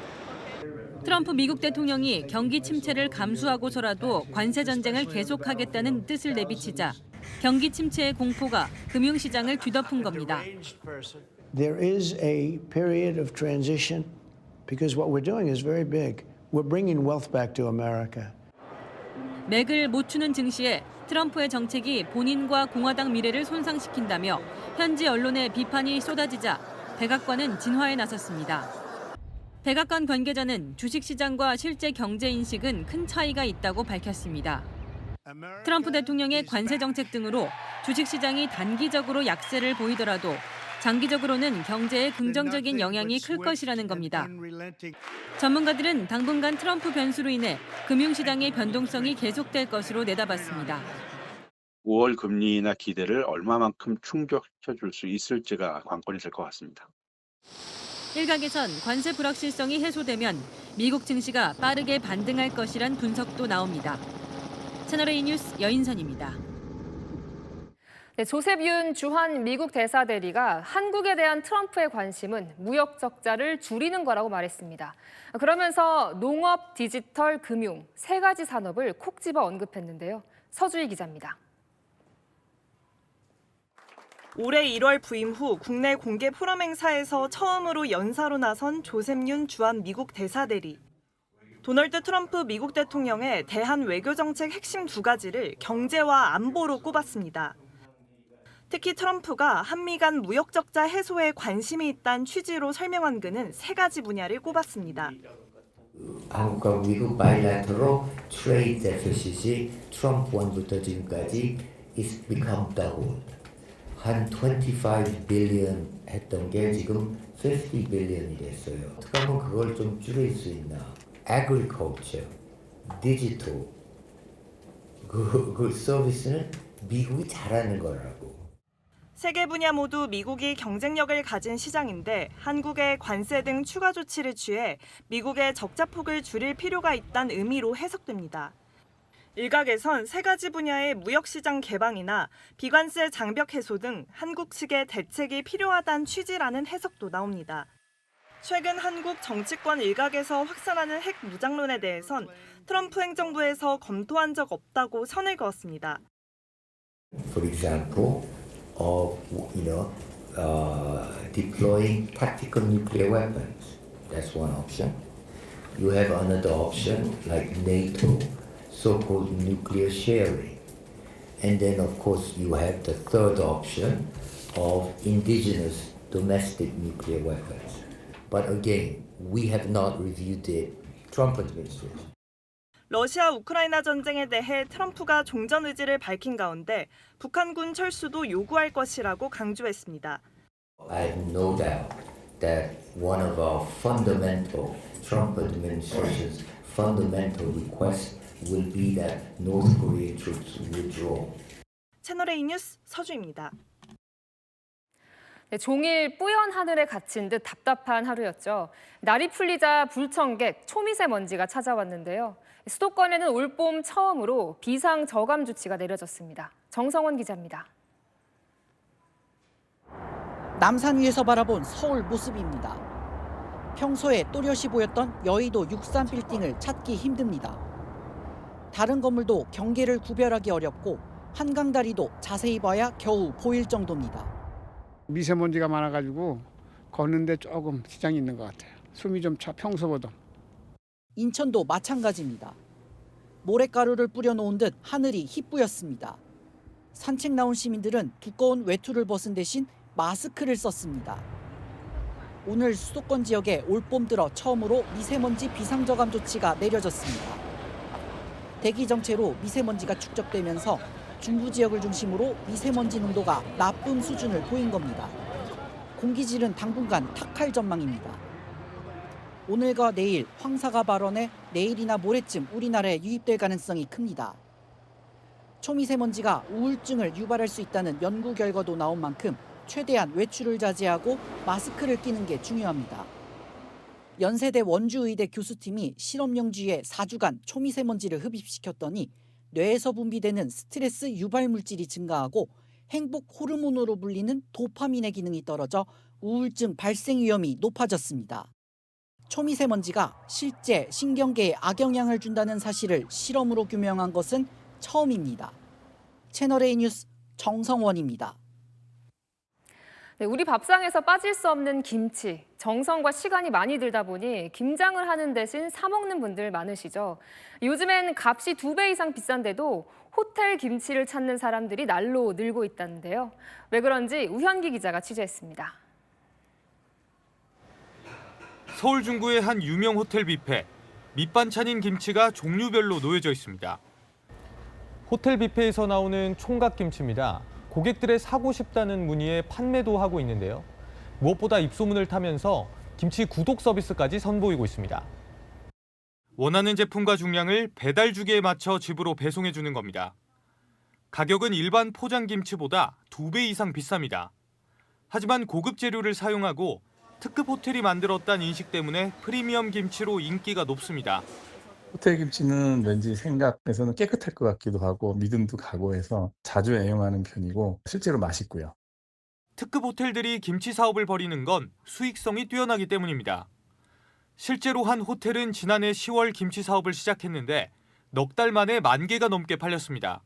트럼프 미국 대통령이 경기 침체를 감수하고서라도 관세 전쟁을 계속하겠다는 뜻을 내비치자 경기 침체의 공포가 금융시장을 뒤덮은 겁니다. There is a period of transition because what we're doing is very big. We're bringing wealth back to America. 맥을 못 추는 증시에 트럼프의 정책이 본인과 공화당 미래를 손상시킨다며 현지 언론의 비판이 쏟아지자 백악관은 진화에 나섰습니다. 백악관 관계자는 주식시장과 실제 경제 인식은 큰 차이가 있다고 밝혔습니다. 트럼프 대통령의 관세 정책 등으로 주식시장이 단기적으로 약세를 보이더라도 장기적으로는 경제에 긍정적인 영향이 클 것이라는 겁니다. 전문가들은 당분간 트럼프 변수로 인해 금융시장의 변동성이 계속될 것으로 내다봤습니다. 5월 금리나 기대를 얼마만큼 충족시켜줄 수 있을지가 관건이 될 것 같습니다. 일각에선 관세 불확실성이 해소되면 미국 증시가 빠르게 반등할 것이란 분석도 나옵니다. 채널A 뉴스 여인선입니다. 네, 조셉 윤 주한 미국 대사 대리가 한국에 대한 트럼프의 관심은 무역 적자를 줄이는 거라고 말했습니다. 그러면서 농업, 디지털, 금융 세 가지 산업을 콕 집어 언급했는데요. 서주희 기자입니다. 올해 1월 부임 후 국내 공개 포럼 행사에서 처음으로 연사로 나선 조셉 윤 주한 미국 대사 대리. 도널드 트럼프 미국 대통령의 대한 외교 정책 핵심 두 가지를 경제와 안보로 꼽았습니다. 특히 트럼프가 한미 간 무역 적자 해소에 관심이 있다는 취지로 설명한 그는 세 가지 분야를 꼽았습니다. 한국과 미국 바이래터럴 트레이드 데피시시 트럼프 원부터 지금까지 is become doubled. 한 25 billion 했던 게 지금 50 billion이 됐어요. 어떻게 하면 그걸 좀 줄일 수 있나? agriculture, digital, 그 서비스는 미국이 잘하는 거라고. 세 개 분야 모두 미국이 경쟁력을 가진 시장인데 한국의 관세 등 추가 조치를 취해 미국의 적자폭을 줄일 필요가 있다는 의미로 해석됩니다. 일각에선 세 가지 분야의 무역시장 개방이나 비관세 장벽 해소 등 한국 측의 대책이 필요하다는 취지라는 해석도 나옵니다. 최근 한국 정치권 일각에서 확산하는 핵 무장론에 대해선 트럼프 행정부에서 검토한 적 없다고 선을 그었습니다. For example, of deploying tactical nuclear weapons. That's one option. You have another option like NATO, so-called nuclear sharing. And then of course you have the third option of indigenous domestic nuclear weapons. But again, we have not reviewed the Trump administration. 러시아 우크라이나 전쟁에 대해 트럼프가 종전 의지를 밝힌 가운데 북한군 철수도 요구할 것이라고 강조했습니다. I have no doubt that one of our fundamental Trump administration's fundamental requests will be that North Korean troops withdraw. 채널A 뉴스 서주입니다. 네, 종일 뿌연 하늘에 갇힌 듯 답답한 하루였죠. 날이 풀리자 불청객, 초미세먼지가 찾아왔는데요. 수도권에는 올봄 처음으로 비상 저감 조치가 내려졌습니다. 정성원 기자입니다. 남산 위에서 바라본 서울 모습입니다. 평소에 또렷이 보였던 여의도 63 빌딩을 찾기 힘듭니다. 다른 건물도 경계를 구별하기 어렵고 한강 다리도 자세히 봐야 겨우 보일 정도입니다. 미세먼지가 많아가지고 걷는데 조금 지장이 있는 것 같아요. 숨이 좀 차 평소보다. 인천도 마찬가지입니다. 모래가루를 뿌려놓은 듯 하늘이 희뿌였습니다. 산책 나온 시민들은 두꺼운 외투를 벗은 대신 마스크를 썼습니다. 오늘 수도권 지역에 올봄 들어 처음으로 미세먼지 비상저감 조치가 내려졌습니다. 대기 정체로 미세먼지가 축적되면서 중부 지역을 중심으로 미세먼지 농도가 나쁨 수준을 보인 겁니다. 공기질은 당분간 탁할 전망입니다. 오늘과 내일 황사가 발원해 내일이나 모레쯤 우리나라에 유입될 가능성이 큽니다. 초미세먼지가 우울증을 유발할 수 있다는 연구 결과도 나온 만큼 최대한 외출을 자제하고 마스크를 끼는 게 중요합니다. 연세대 원주의대 교수팀이 실험용 쥐에 4주간 초미세먼지를 흡입시켰더니 뇌에서 분비되는 스트레스 유발 물질이 증가하고 행복 호르몬으로 불리는 도파민의 기능이 떨어져 우울증 발생 위험이 높아졌습니다. 초미세먼지가 실제 신경계에 악영향을 준다는 사실을 실험으로 규명한 것은 처음입니다. 채널A 뉴스 정성원입니다. 네, 우리 밥상에서 빠질 수 없는 김치. 정성과 시간이 많이 들다 보니 김장을 하는 대신 사 먹는 분들 많으시죠. 요즘엔 값이 2배 이상 비싼데도 호텔 김치를 찾는 사람들이 날로 늘고 있다는데요. 왜 그런지 우현기 기자가 취재했습니다. 서울 중구의 한 유명 호텔 뷔페. 밑반찬인 김치가 종류별로 놓여져 있습니다. 호텔 뷔페에서 나오는 총각김치입니다. 고객들의 사고 싶다는 문의에 판매도 하고 있는데요. 무엇보다 입소문을 타면서 김치 구독 서비스까지 선보이고 있습니다. 원하는 제품과 중량을 배달 주기에 맞춰 집으로 배송해 주는 겁니다. 가격은 일반 포장 김치보다 2배 이상 비쌉니다. 하지만 고급 재료를 사용하고 특급 호텔이 만들었다는 인식 때문에 프리미엄 김치로 인기가 높습니다. 호텔 김치는 왠지 생각에서는 깨끗할 것 같기도 하고 믿음도 가고 해서 자주 애용하는 편이고 실제로 맛있고요. 특급 호텔들이 김치 사업을 벌이는 건 수익성이 뛰어나기 때문입니다. 실제로 한 호텔은 지난해 10월 김치 사업을 시작했는데 넉 달 만에 10,000개가 넘게 팔렸습니다.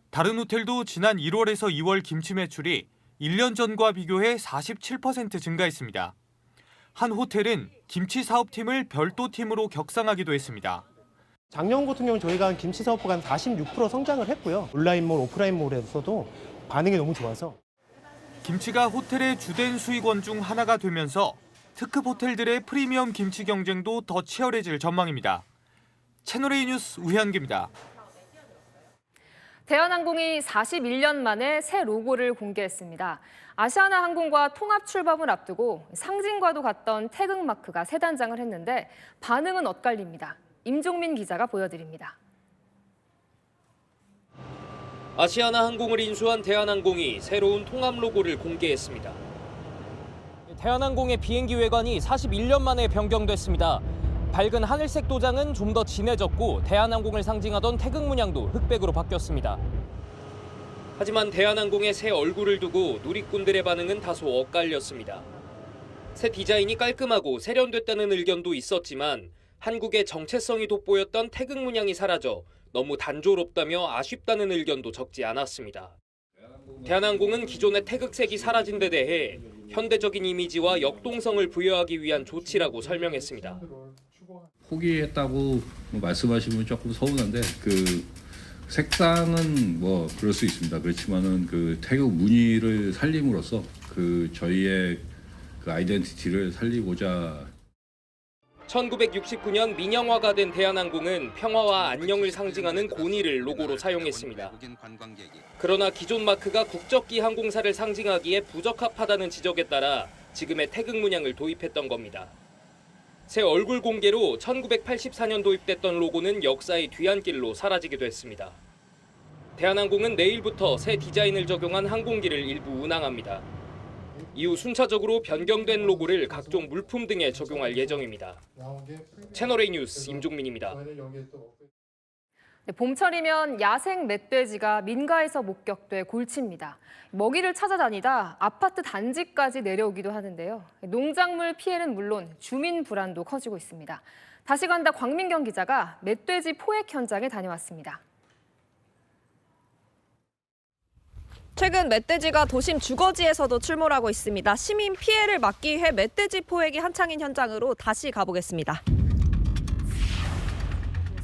다른 호텔도 지난 1월에서 2월 김치 매출이 1년 전과 비교해 47% 증가했습니다. 한 호텔은 김치 사업팀을 별도 팀으로 격상하기도 했습니다. 작년 같은 경우는 저희가 한 김치 사업부가 한 46% 성장을 했고요. 온라인몰, 오프라인몰에서도 반응이 너무 좋아서. 김치가 호텔의 주된 수익원 중 하나가 되면서 특급 호텔들의 프리미엄 김치 경쟁도 더 치열해질 전망입니다. 채널A 뉴스 우현기입니다. 대한항공이 41년 만에 새 로고를 공개했습니다. 아시아나항공과 통합 출범을 앞두고 상징과도 같던 태극 마크가 새 단장을 했는데 반응은 엇갈립니다. 임종민 기자가 보여드립니다. 아시아나항공을 인수한 대한항공이 새로운 통합 로고를 공개했습니다. 대한항공의 비행기 외관이 41년 만에 변경됐습니다. 밝은 하늘색 도장은 좀 더 진해졌고 대한항공을 상징하던 태극 문양도 흑백으로 바뀌었습니다. 하지만 대한항공의 새 얼굴을 두고 누리꾼들의 반응은 다소 엇갈렸습니다. 새 디자인이 깔끔하고 세련됐다는 의견도 있었지만 한국의 정체성이 돋보였던 태극 문양이 사라져 너무 단조롭다며 아쉽다는 의견도 적지 않았습니다. 대한항공은 기존의 태극색이 사라진 데 대해 현대적인 이미지와 역동성을 부여하기 위한 조치라고 설명했습니다. 포기했다고 말씀하시면 조금 서운한데 그 색상은 뭐 그럴 수 있습니다. 그렇지만은 그 태극 무늬를 살림으로써 그 저희의 그 아이덴티티를 살리고자. 1969년 민영화가 된 대한항공은 평화와 안녕을 상징하는 고니를 로고로 사용했습니다. 그러나 기존 마크가 국적기 항공사를 상징하기에 부적합하다는 지적에 따라 지금의 태극 문양을 도입했던 겁니다. 새 얼굴 공개로 1984년 도입됐던 로고는 역사의 뒤안길로 사라지게 됐습니다. 대한항공은 내일부터 새 디자인을 적용한 항공기를 일부 운항합니다. 이후 순차적으로 변경된 로고를 각종 물품 등에 적용할 예정입니다. 채널A 뉴스 임종민입니다. 봄철이면 야생 멧돼지가 민가에서 목격돼 골칩니다. 먹이를 찾아다니다 아파트 단지까지 내려오기도 하는데요. 농작물 피해는 물론 주민 불안도 커지고 있습니다. 다시 간다 광민경 기자가 멧돼지 포획 현장에 다녀왔습니다. 최근 멧돼지가 도심 주거지에서도 출몰하고 있습니다. 시민 피해를 막기 위해 멧돼지 포획이 한창인 현장으로 다시 가보겠습니다.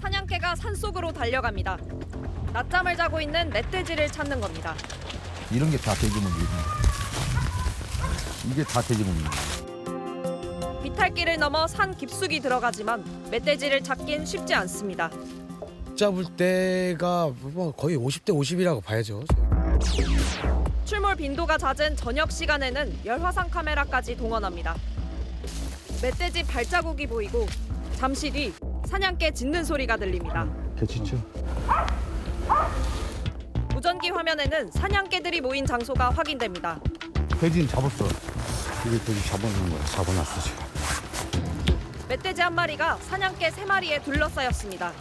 사냥개가 산속으로 달려갑니다. 낮잠을 자고 있는 멧돼지를 찾는 겁니다. 이런 게 다 돼지고기입니다. 이게 다 돼지고기입니다. 비탈길을 넘어 산 깊숙이 들어가지만 멧돼지를 찾긴 쉽지 않습니다. 잡을 때가 거의 50대 50이라고 봐야죠. 출몰 빈도가 잦은 저녁 시간에는 열화상 카메라까지 동원합니다. 멧돼지 발자국이 보이고 잠시 뒤 사냥개 짖는 소리가 들립니다. 개짖죠. 무전기 화면에는 사냥개들이 모인 장소가 확인됩니다. 돼지는 잡았어. 이게 돼지 잡아놓은 거야. 잡아놨어 지금. 멧돼지 한 마리가 사냥개 3마리에 둘러싸였습니다.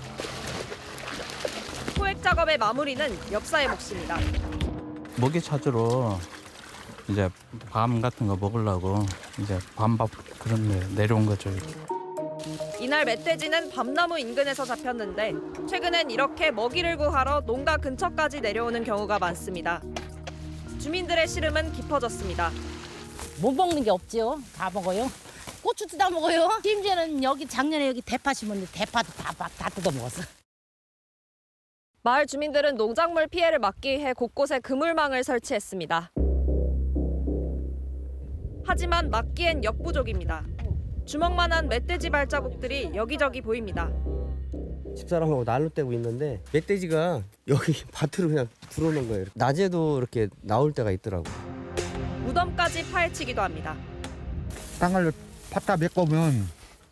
포획 작업의 마무리는 역사의 몫입니다. 먹이 찾으러 이제 밤 같은 거 먹으려고 이제 밤밥 그런 데 내려온 거죠. 이날 멧돼지는 밤나무 인근에서 잡혔는데 최근엔 이렇게 먹이를 구하러 농가 근처까지 내려오는 경우가 많습니다. 주민들의 시름은 깊어졌습니다. 못 먹는 게 없지요. 다 먹어요. 고추도 다 먹어요. 심지어는 여기 작년에 여기 대파 심었는데 대파도 다 뜯어 먹었어. 마을 주민들은 농작물 피해를 막기 위해 곳곳에 그물망을 설치했습니다. 하지만 막기엔 역부족입니다. 주먹만한 멧돼지 발자국들이 여기저기 보입니다. 집사람하고 난로 떼고 있는데 멧돼지가 여기 밭으로 그냥 들어오는 거예요. 낮에도 이렇게 나올 때가 있더라고. 무덤까지 파헤치기도 합니다. 땅을 팠다 메꿔면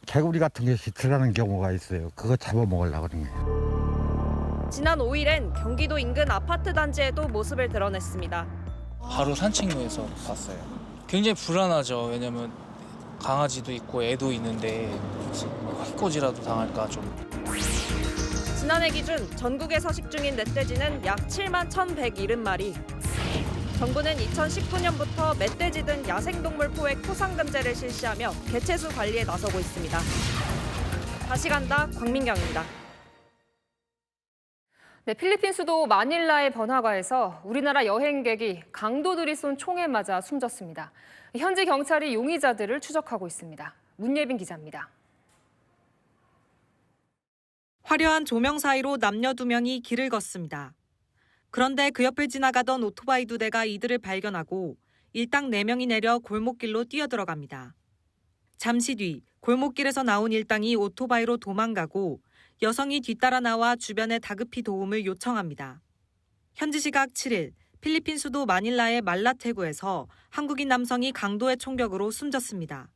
개구리 같은 게 들어가는 경우가 있어요. 그거 잡아먹으려고 그런 거예요. 지난 5일엔 경기도 인근 아파트 단지에도 모습을 드러냈습니다. 바로 산책로에서 봤어요. 굉장히 불안하죠. 왜냐면 강아지도 있고 애도 있는데 해코지라도 당할까 좀. 지난해 기준 전국에 서식 중인 멧돼지는 약 7만 1,170마리. 정부는 2019년부터 멧돼지 등 야생동물 포획 토상금제를 실시하며 개체수 관리에 나서고 있습니다. 다시 간다, 광민경입니다. 네, 필리핀 수도 마닐라의 번화가에서 우리나라 여행객이 강도들이 쏜 총에 맞아 숨졌습니다. 현지 경찰이 용의자들을 추적하고 있습니다. 문예빈 기자입니다. 화려한 조명 사이로 남녀 2명이 길을 걷습니다. 그런데 그 옆을 지나가던 오토바이 2대가 이들을 발견하고 일당 4명이 내려 골목길로 뛰어들어갑니다. 잠시 뒤 골목길에서 나온 일당이 오토바이로 도망가고 여성이 뒤따라 나와 주변에 다급히 도움을 요청합니다. 현지 시각 7일 필리핀 수도 마닐라의 말라테구에서 한국인 남성이 강도의 총격으로 숨졌습니다.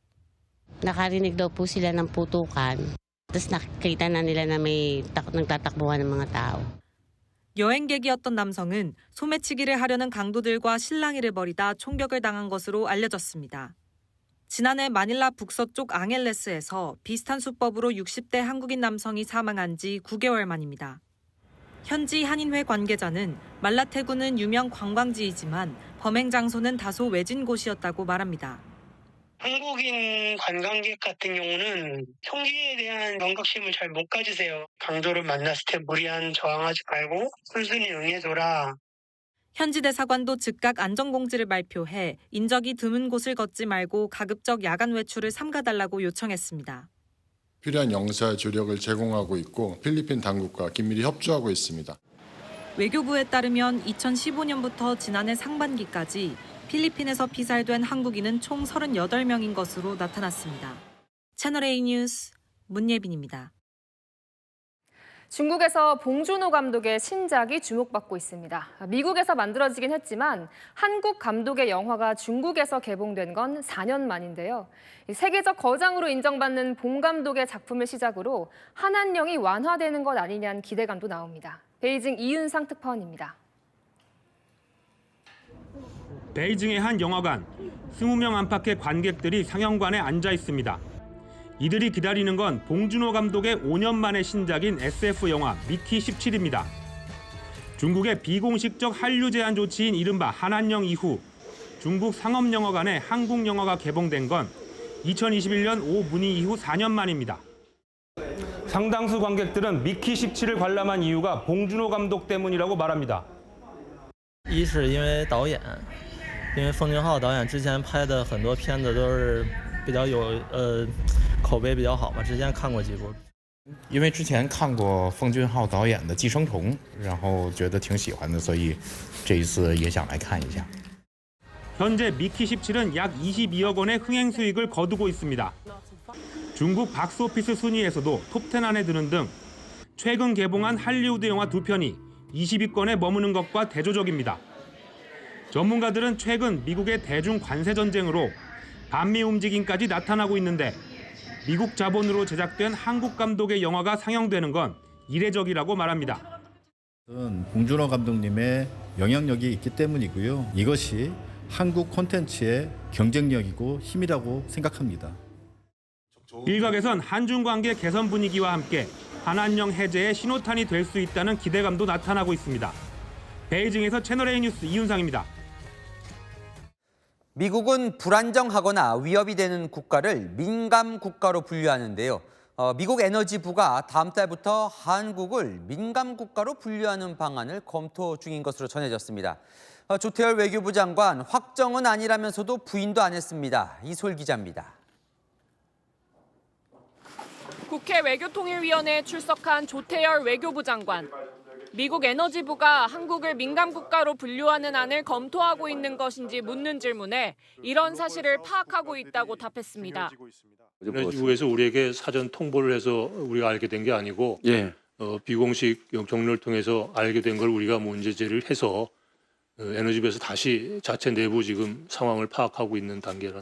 Nakarinig daw po sila ng putukan. Tapos nakikita na nila na may nagtatakbuhan ng mga tao. 여행객이었던 남성은 소매치기를 하려는 강도들과 실랑이를 벌이다 총격을 당한 것으로 알려졌습니다. 지난해 마닐라 북서쪽 앙헬레스에서 비슷한 수법으로 60대 한국인 남성이 사망한 지 9개월 만입니다. 현지 한인회 관계자는 말라테구는 유명 관광지이지만 범행 장소는 다소 외진 곳이었다고 말합니다. 한국인 관광객 같은 경우는 총기에 대한 경각심을 잘 못 가지세요. 강도를 만났을 때 무리한 저항하지 말고 순순히 응해줘라. 현지 대사관도 즉각 안전공지를 발표해 인적이 드문 곳을 걷지 말고 가급적 야간 외출을 삼가달라고 요청했습니다. 필요한 영사 조력을 제공하고 있고 필리핀 당국과 긴밀히 협조하고 있습니다. 외교부에 따르면 2015년부터 지난해 상반기까지 필리핀에서 피살된 한국인은 총 38명인 것으로 나타났습니다. 채널A 뉴스 문예빈입니다. 중국에서 봉준호 감독의 신작이 주목받고 있습니다. 미국에서 만들어지긴 했지만 한국 감독의 영화가 중국에서 개봉된 건 4년 만인데요. 세계적 거장으로 인정받는 봉 감독의 작품을 시작으로 한한령이 완화되는 것 아니냐는 기대감도 나옵니다. 베이징 이윤상 특파원입니다. 베이징의 한 영화관, 20명 안팎의 관객들이 상영관에 앉아 있습니다. 이들이 기다리는 건 봉준호 감독의 5년 만의 신작인 SF 영화 미키 17입니다. 중국의 비공식적 한류 제한 조치인 이른바 한한령 이후 중국 상업영화관에 한국 영화가 개봉된 건 2021년 오 문의 이후 4년 만입니다. 상당수 관객들은 미키 17을 관람한 이유가 봉준호 감독 때문이라고 말합니다. 一是因为导演，因为奉俊昊导演之前拍的很多片子都是比较有口碑比较好嘛，之前看过几部。因为之前看过奉俊昊导演的《寄生虫》，然后觉得挺喜欢的，所以这一次也想来看一下。 현재 미키 17은 약 22억 원의 흥행 수익을 거두고 있습니다. 중국 박스오피스 순위에서도 톱10 안에 드는 등 최근 개봉한 할리우드 영화 2편이 20위권에 머무는 것과 대조적입니다. 전문가들은 최근 미국의 대중 관세 전쟁으로 반미 움직임까지 나타나고 있는데 미국 자본으로 제작된 한국 감독의 영화가 상영되는 건 이례적이라고 말합니다. 봉준호 감독님의 영향력이 있기 때문이고요. 이것이 한국 콘텐츠의 경쟁력이고 힘이라고 생각합니다. 일각에선 한중 관계 개선 분위기와 함께 한한령 해제의 신호탄이 될 수 있다는 기대감도 나타나고 있습니다. 베이징에서 채널A 뉴스 이윤상입니다. 미국은 불안정하거나 위협이 되는 국가를 민감 국가로 분류하는데요. 미국 에너지부가 다음 달부터 한국을 민감 국가로 분류하는 방안을 검토 중인 것으로 전해졌습니다. 조태열 외교부 장관 확정은 아니라면서도 부인도 안 했습니다. 이솔 기자입니다. 국회 외교통일위원회에 출석한 조태열 외교부 장관. 미국 에너지부가 한국을 민감 국가로 분류하는 안을 검토하고 있는 것인지 묻는 질문에 이런 사실을 파악하고 있다고 답했습니다. 에너지부에서 우리에게 사전 통보를 해서 우리가 알게 된 게 아니고 비공식 경로를 통해서 알게 된 걸 우리가 문제 제기를 해서 에너지부에서 다시 자체 내부 지금 상황을 파악하고 있는 단계라.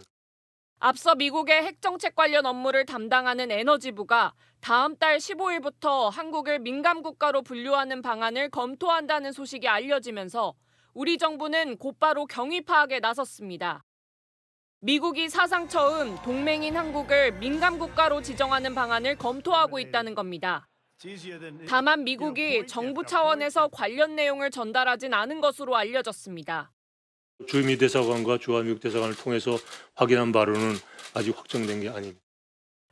앞서 미국의 핵정책 관련 업무를 담당하는 에너지부가 다음 달 15일부터 한국을 민감 국가로 분류하는 방안을 검토한다는 소식이 알려지면서 우리 정부는 곧바로 경위 파악에 나섰습니다. 미국이 사상 처음 동맹인 한국을 민감 국가로 지정하는 방안을 검토하고 있다는 겁니다. 다만 미국이 정부 차원에서 관련 내용을 전달하진 않은 것으로 알려졌습니다. 주미 대사관과 주한미국 대사관을 통해서 확인한 바로는 아직 확정된 게 아닙니다.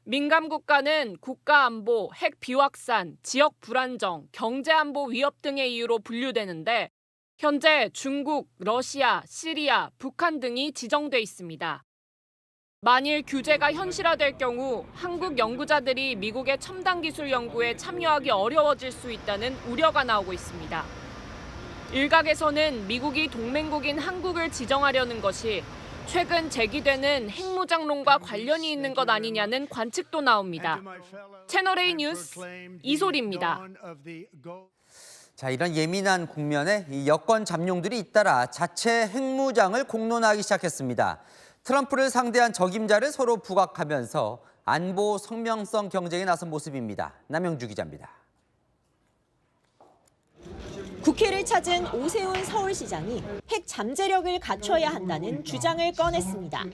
민감 국가는 국가안보, 핵 비확산, 지역 불안정, 경제안보 위협 등의 이유로 분류되는데 현재 중국, 러시아, 시리아, 북한 등이 지정돼 있습니다. 만일 규제가 현실화될 경우 한국 연구자들이 미국의 첨단 기술 연구에 참여하기 어려워질 수 있다는 우려가 나오고 있습니다. 일각에서는 미국이 동맹국인 한국을 지정하려는 것이 최근 제기되는 핵무장론과 관련이 있는 것 아니냐는 관측도 나옵니다. 채널A 뉴스 이소리입니다. 자, 이런 예민한 국면에 이 여권 잠룡들이 잇따라 자체 핵무장을 공론화하기 시작했습니다. 트럼프를 상대한 적임자를 서로 부각하면서 안보 성명성 경쟁에 나선 모습입니다. 남영주 기자입니다. 국회를 찾은 오세훈 서울시장이 핵 잠재력을 갖춰야 한다는 주장을 꺼냈습니다.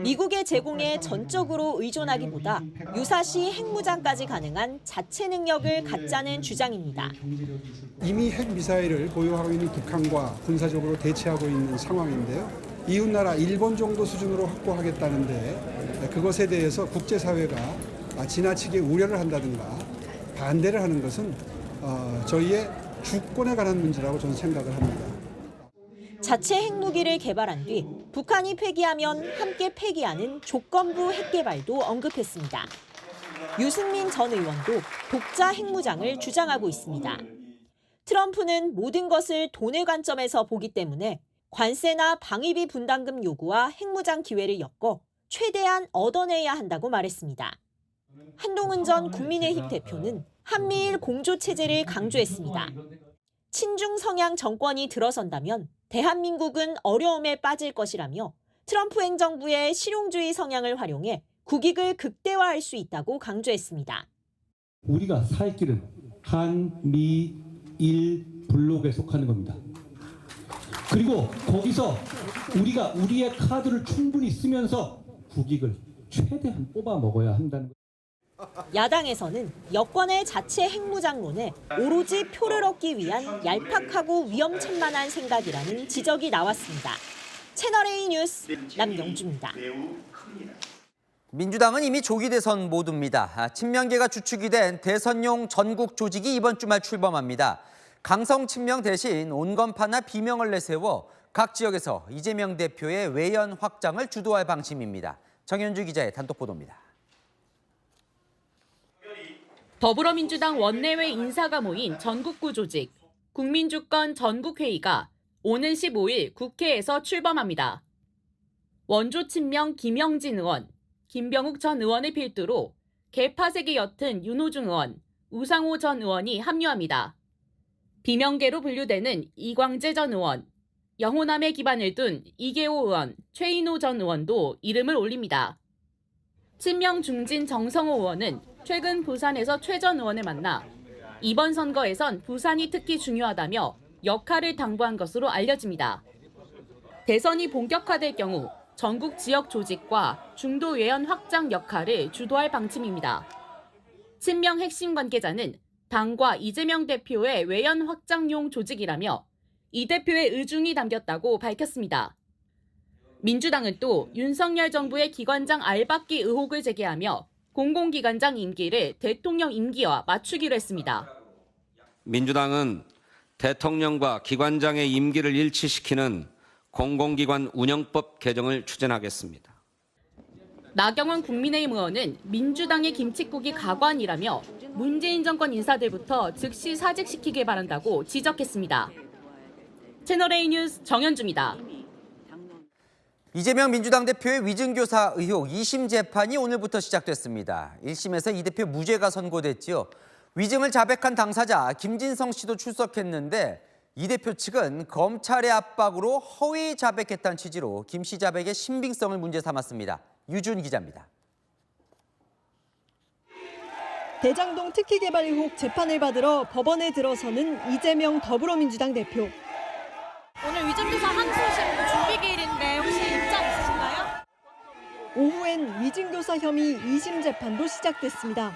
미국의 제공에 전적으로 의존하기보다 유사시 핵무장까지 가능한 자체 능력을 갖자는 주장입니다. 이미 핵미사일을 보유하고 있는 북한과 군사적으로 대치하고 있는 상황인데요. 이웃나라 일본 정도 수준으로 확보하겠다는데 그것에 대해서 국제사회가 지나치게 우려를 한다든가 반대를 하는 것은 저희의 주권에 관한 문제라고 저는 생각을 합니다. 자체 핵무기를 개발한 뒤 북한이 폐기하면 함께 폐기하는 조건부 핵개발도 언급했습니다. 유승민 전 의원도 독자 핵무장을 주장하고 있습니다. 트럼프는 모든 것을 돈의 관점에서 보기 때문에 관세나 방위비 분담금 요구와 핵무장 기회를 엮어 최대한 얻어내야 한다고 말했습니다. 한동훈 전 국민의힘 대표는 한미일 공조체제를 강조했습니다. 친중 성향 정권이 들어선다면 대한민국은 어려움에 빠질 것이라며 트럼프 행정부의 실용주의 성향을 활용해 국익을 극대화할 수 있다고 강조했습니다. 우리가 살 길은 한미일 블록에 속하는 겁니다. 그리고 거기서 우리가 우리의 카드를 충분히 쓰면서 국익을 최대한 뽑아 먹어야 한다는 것. 야당에서는 여권의 자체 핵무장론에 오로지 표를 얻기 위한 얄팍하고 위험천만한 생각이라는 지적이 나왔습니다. 채널A 뉴스 남영주입니다. 민주당은 이미 조기 대선 모두입니다. 친명계가 주축이 된 대선용 전국 조직이 이번 주말 출범합니다. 강성 친명 대신 온건파나 비명을 내세워 각 지역에서 이재명 대표의 외연 확장을 주도할 방침입니다. 정현주 기자의 단독 보도입니다. 더불어민주당 원내외 인사가 모인 전국구 조직, 국민주권 전국회의가 오는 15일 국회에서 출범합니다. 원조 친명 김영진 의원, 김병욱 전 의원을 필두로 개파색이 옅은 윤호중 의원, 우상호 전 의원이 합류합니다. 비명계로 분류되는 이광재 전 의원, 영호남에 기반을 둔 이계호 의원, 최인호 전 의원도 이름을 올립니다. 친명 중진 정성호 의원은 최근 부산에서 최 전 의원을 만나 이번 선거에선 부산이 특히 중요하다며 역할을 당부한 것으로 알려집니다. 대선이 본격화될 경우 전국 지역 조직과 중도 외연 확장 역할을 주도할 방침입니다. 친명 핵심 관계자는 당과 이재명 대표의 외연 확장용 조직이라며 이 대표의 의중이 담겼다고 밝혔습니다. 민주당은 또 윤석열 정부의 기관장 알박기 의혹을 제기하며 공공기관장 임기를 대통령 임기와 맞추기로 했습니다. 민주당은 대통령과 기관장의 임기를 일치시키는 공공기관 운영법 개정을 추진하겠습니다. 나경원 국민의힘 의원은 민주당의 김칫국이 가관이라며 문재인 정권 인사들부터 즉시 사직시키길 바란다고 지적했습니다. 채널A 뉴스 정현주입니다. 이재명 민주당 대표의 위증교사 의혹 2심 재판이 오늘부터 시작됐습니다. 1심에서 이 대표 무죄가 선고됐지요. 위증을 자백한 당사자 김진성 씨도 출석했는데 이 대표 측은 검찰의 압박으로 허위 자백했다는 취지로 김 씨 자백의 신빙성을 문제 삼았습니다. 유준 기자입니다. 대장동 특히개발 의혹 재판을 받으러 법원에 들어서는 이재명 더불어민주당 대표. 오늘 위증교사 항소심 준비기일인데 혹시 입장 있으신가요? 오후엔 위증교사 혐의 2심 재판도 시작됐습니다.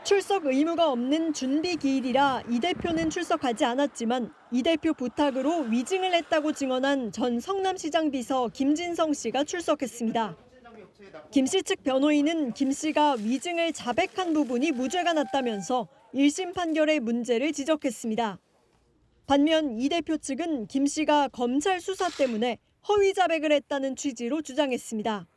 출석 의무가 없는 준비 기일이라 이 대표는 출석하지 않았지만 이 대표 부탁으로 위증을 했다고 증언한 전 성남시장 비서 김진성 씨가 출석했습니다. 김 씨 측 변호인은 김 씨가 위증을 자백한 부분이 무죄가 났다면서 1심 판결의 문제를 지적했습니다. 반면 이 대표 측은 김 씨가 검찰 수사 때문에 허위 자백을 했다는 취지로 주장했습니다.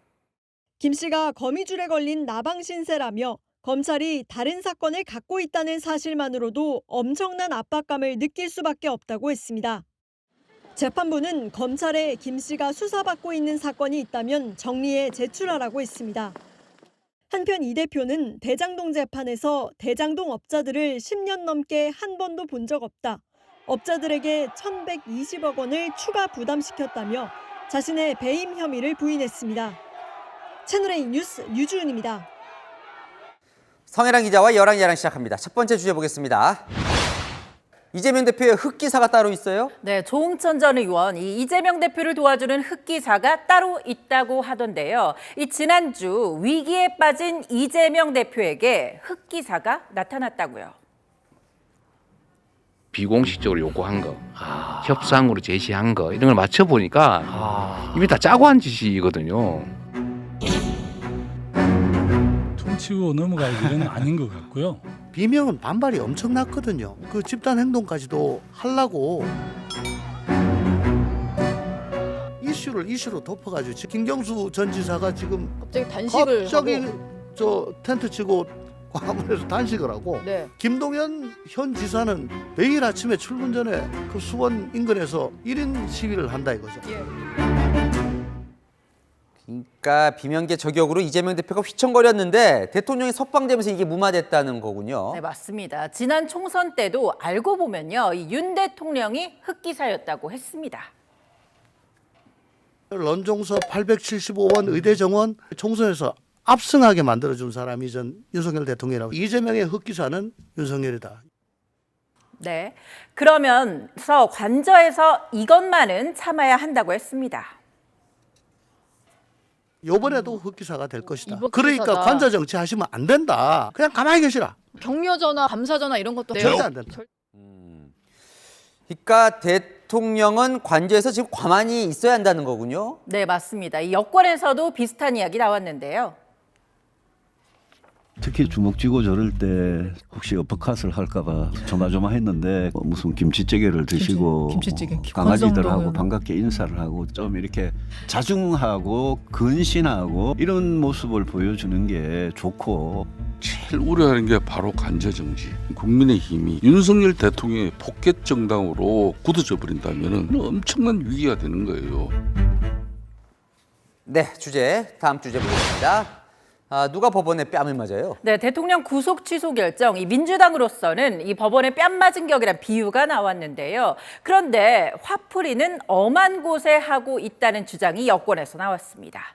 김 씨가 거미줄에 걸린 나방 신세라며 검찰이 다른 사건을 갖고 있다는 사실만으로도 엄청난 압박감을 느낄 수밖에 없다고 했습니다. 재판부는 검찰에 김 씨가 수사받고 있는 사건이 있다면 정리해 제출하라고 했습니다. 한편 이 대표는 대장동 재판에서 대장동 업자들을 10년 넘게 한 번도 본 적 없다. 업자들에게 1,120억 원을 추가 부담시켰다며 자신의 배임 혐의를 부인했습니다. 채널A 뉴스 유주은입니다. 성혜랑 기자와 여랑야랑 시작합니다. 첫 번째 주제 보겠습니다. 이재명 대표의 흑기사가 따로 있어요? 네, 조응천 전 의원, 이 이재명 대표를 도와주는 흑기사가 따로 있다고 하던데요. 이 지난주 위기에 빠진 이재명 대표에게 흑기사가 나타났다고요. 비공식적으로 요구한 거, 협상으로 제시한 거 이런 걸 맞춰보니까 이미 다 짜고 한 짓이거든요. 치고 넘어갈 일은 아닌 것 같고요. 비명은 반발이 엄청났거든요. 그 집단 행동까지도 하려고 이슈로 덮어가지고 김경수 전 지사가 지금 갑자기 저 텐트 치고 광화문에서 단식을 하고 김동연 현 지사는 매일 아침에 출근 전에 그 수원 인근에서 1인 시위를 한다 이거죠. 그러니까 비명계 저격으로 이재명 대표가 휘청거렸는데 대통령이 석방되면서 이게 무마됐다는 거군요. 네, 맞습니다. 지난 총선 때도 알고 보면요, 이 윤 대통령이 흑기사였다고 했습니다. 런종서 875원 의대 정원 총선에서 압승하게 만들어준 사람이 전 윤석열 대통령이라고. 이재명의 흑기사는 윤석열이다. 네, 그러면서 관저에서 이것만은 참아야 한다고 했습니다. 이번에도 흑기사가 될 것이다. 그러니까 관저 정치 하시면 안 된다. 그냥 가만히 계시라. 격려 전화, 감사 전화 이런 것도 절대 안 된다. 그러니까 대통령은 관저에서 지금 가만히 있어야 한다는 거군요. 네, 맞습니다. 이 여권에서도 비슷한 이야기 나왔는데요. 특히 주먹 쥐고 저럴 때 혹시 어퍼컷을 할까봐 조마조마했는데 무슨 김치찌개를 드시고 강아지들하고 반갑게 인사를 하고 좀 이렇게 자중하고 근신하고 이런 모습을 보여주는 게 좋고. 제일 우려하는 게 바로 관저정지. 국민의힘이 윤석열 대통령의 포켓 정당으로 굳어져 버린다면 엄청난 위기가 되는 거예요. 네, 다음 주제 보겠습니다. 누가 법원에 뺨을 맞아요? 네, 대통령 구속 취소 결정, 이 민주당으로서는 이 법원에 뺨 맞은 격이란 비유가 나왔는데요. 그런데 화풀이는 엄한 곳에 하고 있다는 주장이 여권에서 나왔습니다.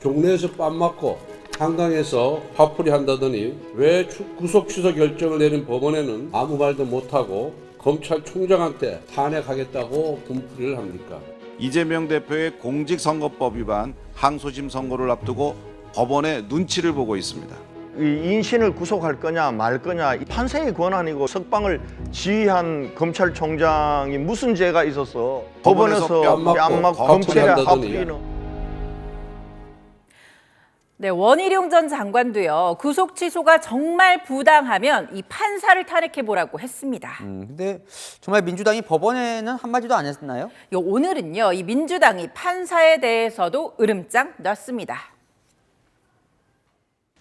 경내에서 뺨 맞고 한강에서 화풀이 한다더니 왜 구속 취소 결정을 내린 법원에는 아무 말도 못하고 검찰총장한테 탄핵하겠다고 분풀이를 합니까? 이재명 대표의 공직선거법 위반 항소심 선고를 앞두고 법원의 눈치를 보고 있습니다. 이 인신을 구속할 거냐 말 거냐 판사의 권한이고 석방을 지휘한 검찰총장이 무슨 죄가 있어서 법원에서 뺨 맞고 검찰의 화풀이는. 네, 원희룡 전 장관도요, 구속 취소가 정말 부당하면 이 판사를 탄핵해보라고 했습니다. 근데 정말 민주당이 법원에는 한마디도 안 했나요? 오늘은요, 이 민주당이 판사에 대해서도 으름장 놨습니다.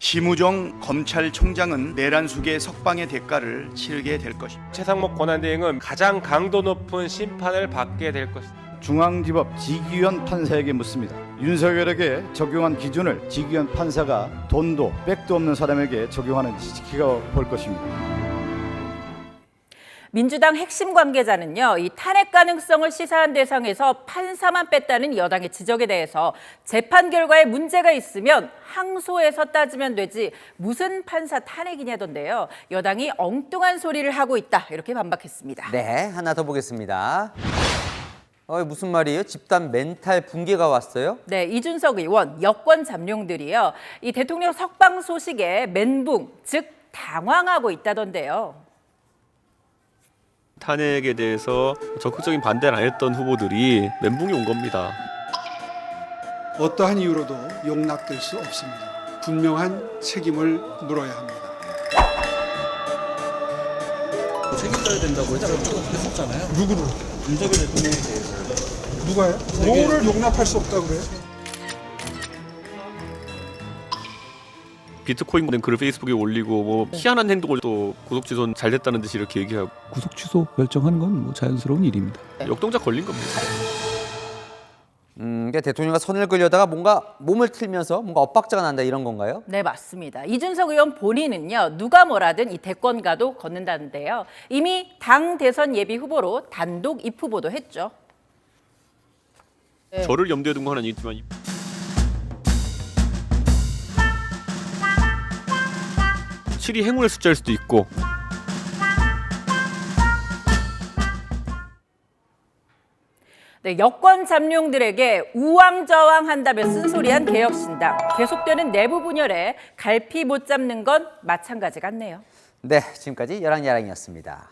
심우정 검찰총장은 내란숙의 석방의 대가를 치르게 될 것입니다. 최상목 권한대행은 가장 강도 높은 심판을 받게 될 것입니다. 중앙지법 지기현 판사에게 묻습니다. 윤석열에게 적용한 기준을 지기현 판사가 돈도 백도 없는 사람에게 적용하는지 지켜볼 것입니다. 민주당 핵심 관계자는요, 이 탄핵 가능성을 시사한 대상에서 판사만 뺐다는 여당의 지적에 대해서 재판 결과에 문제가 있으면 항소해서 따지면 되지 무슨 판사 탄핵이냐던데요. 여당이 엉뚱한 소리를 하고 있다, 이렇게 반박했습니다. 네, 하나 더 보겠습니다. 무슨 말이에요? 집단 멘탈 붕괴가 왔어요? 네, 이준석 의원, 여권 잠룡들이요. 이 대통령 석방 소식에 멘붕, 즉 당황하고 있다던데요. 탄핵에 대해서 적극적인 반대를 안 했던 후보들이 멘붕이 온 겁니다. 어떠한 이유로도 용납될 수 없습니다. 분명한 책임을 물어야 합니다. 책임져야 된다고 했었잖아요. 누구를? 윤석열 대통령에 대해서. 누가요? 뭐를 용납할 수 없다고 그래요? 비트코인 된 글을 페이스북에 올리고 뭐 희한한 행동을 또 구속 취소는 잘 됐다는 듯이 이렇게 얘기하고 구속 취소 결정하는 건 뭐 자연스러운 일입니다. 역동작 걸린 겁니다. 그러니까 대통령과 손을 끌려다가 뭔가 몸을 틀면서 뭔가 엇박자가 난다 이런 건가요? 네, 맞습니다. 이준석 의원 본인은요, 누가 뭐라든 이 대권가도 걷는다는데요. 이미 당 대선 예비 후보로 단독 입후보도 했죠. 네. 저를 염두에 둔 거 하나는 있지만 실이 행운의 숫자일 수도 있고 네, 여권 잠룡들에게 우왕좌왕한다며 쓴소리한 개혁신당. 계속되는 내부 분열에 갈피 못 잡는 건 마찬가지 같네요. 네, 지금까지 여랑야랑이었습니다.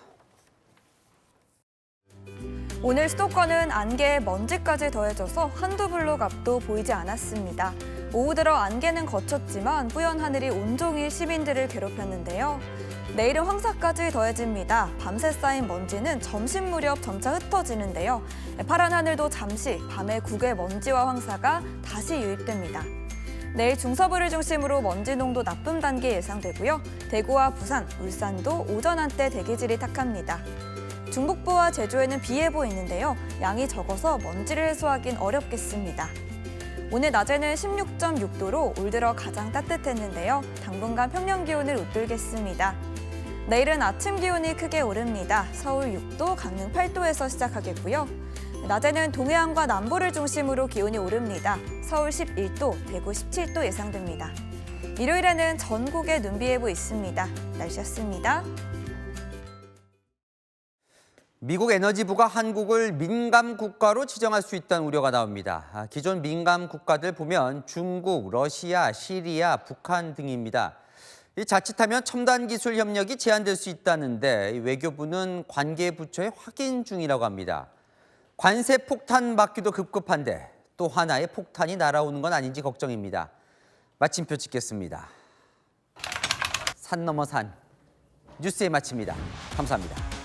오늘 수도권은 안개에 먼지까지 더해져서 한두 블록 앞도 보이지 않았습니다. 오후 들어 안개는 거쳤지만 뿌연 하늘이 온종일 시민들을 괴롭혔는데요. 내일은 황사까지 더해집니다. 밤새 쌓인 먼지는 점심 무렵 점차 흩어지는데요. 파란 하늘도 잠시 밤에 국외 먼지와 황사가 다시 유입됩니다. 내일 중서부를 중심으로 먼지 농도 나쁨 단계 예상되고요. 대구와 부산, 울산도 오전 한때 대기질이 탁합니다. 중북부와 제주에는 비 예보 있는데요. 양이 적어서 먼지를 해소하긴 어렵겠습니다. 오늘 낮에는 16.6도로 올 들어 가장 따뜻했는데요. 당분간 평년 기온을 웃돌겠습니다. 내일은 아침 기온이 크게 오릅니다. 서울 6도, 강릉 8도에서 시작하겠고요. 낮에는 동해안과 남부를 중심으로 기온이 오릅니다. 서울 11도, 대구 17도 예상됩니다. 일요일에는 전국에 눈비 예보 있습니다. 날씨였습니다. 미국 에너지부가 한국을 민감 국가로 지정할 수 있다는 우려가 나옵니다. 기존 민감 국가들 보면 중국, 러시아, 시리아, 북한 등입니다. 자칫하면 첨단 기술 협력이 제한될 수 있다는데 외교부는 관계 부처에 확인 중이라고 합니다. 관세 폭탄 맞기도 급급한데 또 하나의 폭탄이 날아오는 건 아닌지 걱정입니다. 마침표 찍겠습니다. 산 넘어 산 뉴스에 마칩니다. 감사합니다.